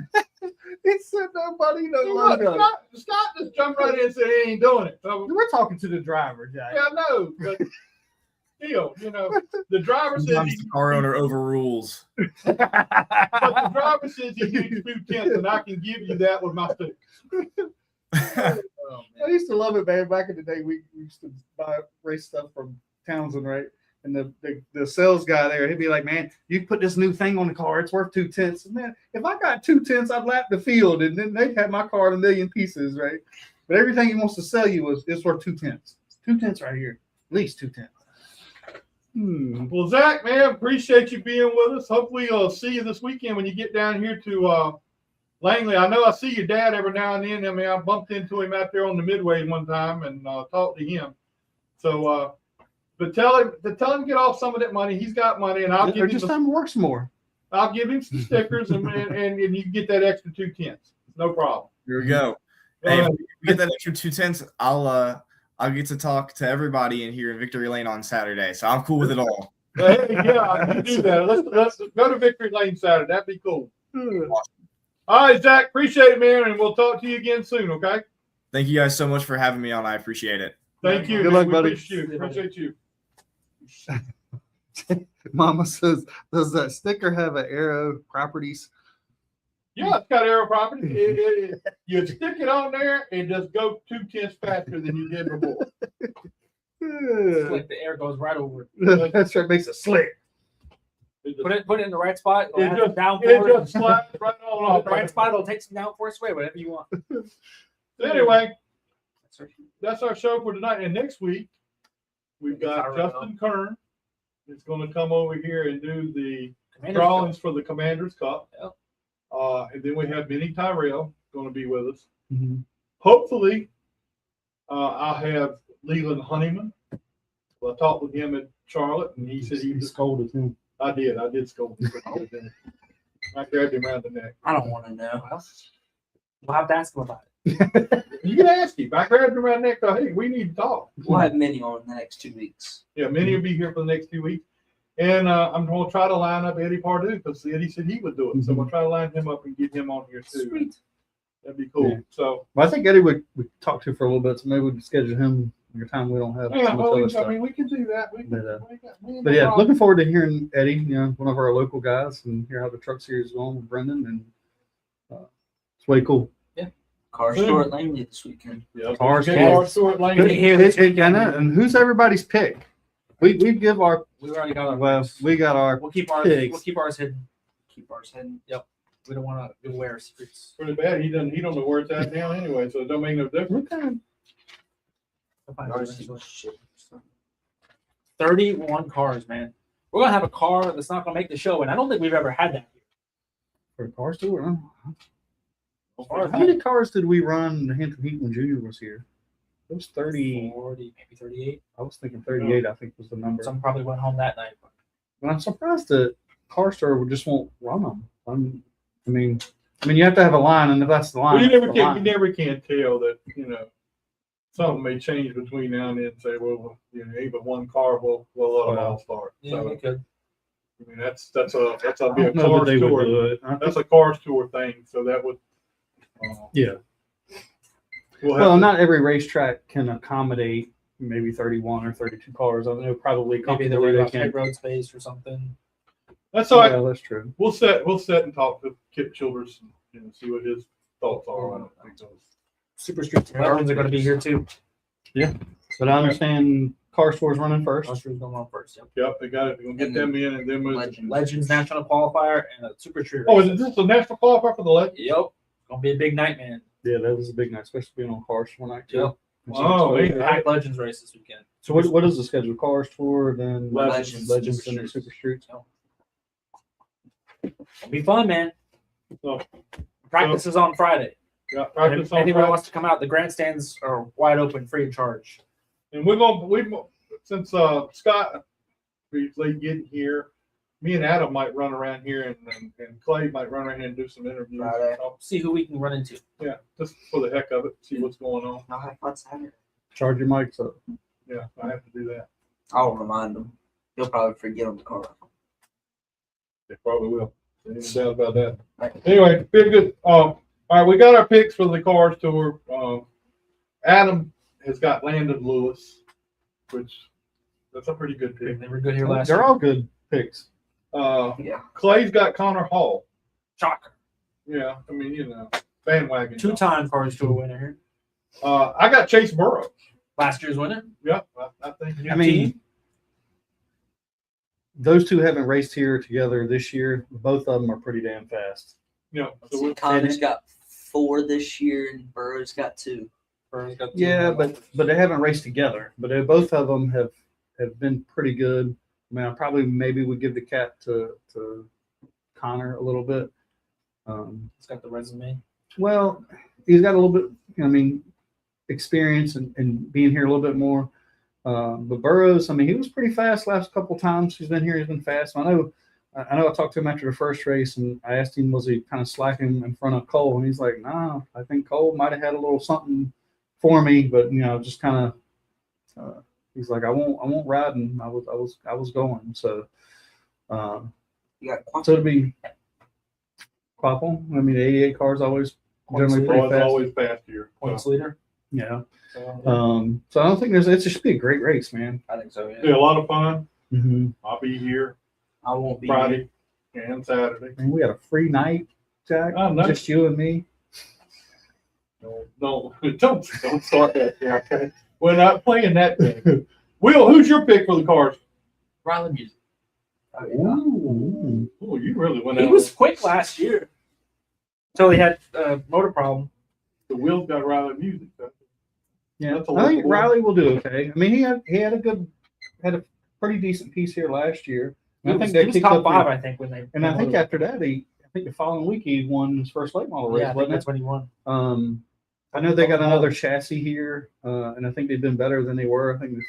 It said no money, no Look, logo. Scott just jumped right in and said he ain't doing it. So, We're talking to the driver, Jack. yeah, I know, but still, you know, the driver says Sometimes the car owner overrules. but the driver says he needs 2/10, and I can give you that with my stick. Oh, I used to love it, man. Back in the day, we used to buy race stuff from Townsend, right? And the sales guy there, he'd be like, "Man, you put this new thing on the car. It's worth 2/10." Man, if I got 2/10, I'd lap the field, and then they'd have my car in a million pieces, right? But everything he wants to sell you it's worth 2/10. 2/10 right here, at least 2/10. Well, Zach, man, appreciate you being with us. Hopefully, I'll see you this weekend when you get down here to Langley. I know I see your dad every now and then. I mean, I bumped into him out there on the Midway one time and talked to him. So, but tell him to get off some of that money. He's got money, and I'll give him just time works more. I'll give him some stickers, and you can get that extra 2/10. No problem. Here we go. Hey, if we get that extra 2/10, I'll get to talk to everybody in here in Victory Lane on Saturday. So I'm cool with it all. Hey, yeah, you do that. Let's go to Victory Lane Saturday. That'd be cool. All right, Zach, appreciate it, man, and we'll talk to you again soon, okay? Thank you guys so much for having me on. I appreciate it. Thank you. Good luck, We buddy. Appreciate you. Mama says, "Does that sticker have an arrow properties?" Yeah, it's got arrow property. You stick it on there and just go 2/10 faster than you did before. It's like the air goes right over it. That's right, makes it slick. Put it in the right spot. It'll It have just, some it downforce. just slides right on The off. right spot. It'll take some downforce away. Whatever you want. Anyway, that's our show for tonight. And next week, we've got Justin Kern. It's going to come over here and do the drawings for the Commander's Cup. Yep. And then we have Benny Tyrell going to be with us. Mhm. Hopefully, I'll have Leland Honeyman. Well, I talked with him at Charlotte, and he said he was scolded him. I did scold him. I grabbed him around the neck. I don't want to know. We'll have to ask him about it. You can ask him. I grabbed him around the neck. Hey, we need to talk. We'll have many on in the next 2 weeks. Yeah, many will be here for the next 2 weeks. And I'm going to try to line up Eddie Pardue because Eddie said he would do it. So we'll try to line him up and get him on here too. Sweet. That'd be cool. Yeah. So, Well, I think Eddie we talked to for a little bit, so maybe we can schedule him your time. We don't have yeah, so much well, other I stuff. mean, we can do that. But yeah, looking forward to hearing Eddie, you know, one of our local guys, and hear how the truck series is going with Brendan, and it's way cool. Car store at Langley this weekend. Yeah, Cars sort I know, and who's everybody's pick? We give our We already got our. well, we got our We'll keep ours. pigs. We'll keep ours hidden. Keep ours hidden. Yep. We don't want to give away our secrets. pretty bad. He don't know where it's at now anyway, so it don't make no difference. what kind We'll find out Ours eventually. is shit. 31 cars, man. We're gonna have a car that's not gonna make the show, and I don't think we've ever had that here. for a car store? How How many cars did we run the Hampton Heat when Junior was here? It was 30. 40, maybe 38. I was thinking 38. I think was the number. Some probably went home that night. But I'm surprised that car store just won't run them. I mean, you have to have a line, and if that's the line, Well, you that's never the can. line. You never can tell that. You know, something may change between now and then. And say, well, you know, ain't but one car. We'll let them all start. Yeah, So we could. I mean, that's a I be a don't know car that they would store. do it. That's a car store thing. So that would. Yeah. We'll have Well, to- not every racetrack can accommodate maybe 31 or 32 cars. I know probably Maybe companies they're where worried they about can. pit road space or something. That's all right. Yeah, that's true. We'll set and talk to Kip Childress and see what his thoughts are. I don't think so. Super Streets and Legends are going to be here too. But I understand car store's running first. Ushers going on first. Yep. Yep, they got it. We're gonna get And them in and then move. Legends National Qualifier and a Super Street. Oh, race. is this a national qualifier for the legend? Yep. Gonna be a big night, man. Yeah, that was a big night, especially being on cars one night too. Yep. Oh, man. Pack Legends race this weekend. So what is the schedule? Cars tour, then Legends, Legends, Super and then Super Streets. It'll be fun, man. So, Practice is on Friday. yeah, And practice if on anybody Friday. wants to come out, the grandstands are wide open, free of charge. And since Scott be late getting here, me and Adam might run around here and Clay might run around here and do some interviews. Friday. See who we can run into. Yeah, just for the heck of it, see what's going on. I'll have fun Saturday. Charge your mics up. Yeah, I have to do that. I'll remind him. He'll probably forget on the car. They probably will. Ain't no doubt about that. Anyway, been good. All right, we got our picks for the cars tour. Adam has got Landon Lewis, which that's a pretty good pick. They were good here last They're year. all good picks. Yeah. Clay's got Connor Hall. Shocker. Yeah, I mean, you know, bandwagon. Two-time Cars Tour winner here. I got Chase Burrows. Last year's winner. Yep, I think. New I mean, team. those two haven't raced here together this year. Both of them are pretty damn fast. Yeah, Let's so see, we, Connor's got 4 this year and Burrow's got 2. Burns got two Yeah, more. but they haven't raced together. But both of them have been pretty good. I mean, I probably maybe would give the cap to Connor a little bit. He's got the resume. Well, he's got a little bit, I mean, experience and being here a little bit more. But Burrows, I mean, he was pretty fast last couple times he's been here. He's been fast. I know I talked to him after the first race, and I asked him, was he kind of slacking in front of Cole? And he's like, nah, I think Cole might have had a little something for me, but you know, just kind of. He's like, I won't ride, and I was going. So, You got so it'd be Quappel. I mean, the 88 cars always generally pretty Burrows fast. always fast here. Points leader. Yeah. So, So I don't think it should be a great race, man. I think so. Yeah. Be a lot of fun. Mm-hmm. I'll be here I won't be here. Friday and Saturday. And we got a free night, Jack. Oh, nice. Just you and me. No, don't start that. Yeah, okay. We're not playing that game. Will, who's your pick for the cars? Riley Music. Ooh. Oh, you really went He out. was quick last year. Until he had a motor problem. The Will's got Riley Music. Yeah, That's a I think local Riley will do okay. I mean, he had a pretty decent piece here last year. He And was, I think they he was kicked top up 5, I think, when they. And I think after that, I think the following week he won his first late model race, yeah, I think wasn't that's it? when he won. I know they got another chassis here, and I think they've been better than they were. I think a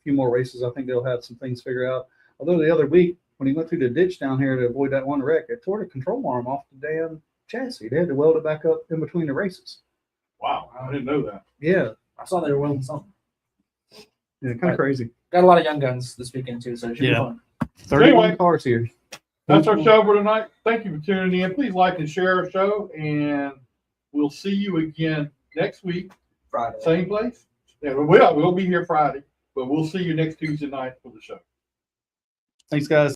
few more races, I think they'll have some things figured out. Although the other week, when he went through the ditch down here to avoid that one wreck, it tore the control arm off the damn chassis. They had to weld it back up in between the races. Wow, I didn't know that. Yeah, I saw they were winning something. yeah, kind of crazy. Got a lot of young guns this weekend too, so it should Yeah. be fun. 31 Anyway. cars here. That's our show for tonight. Thank you for tuning in. Please like and share our show, and we'll see you again next week. Friday. Same place. Yeah, we'll be here Friday, but we'll see you next Tuesday night for the show. Thanks, guys.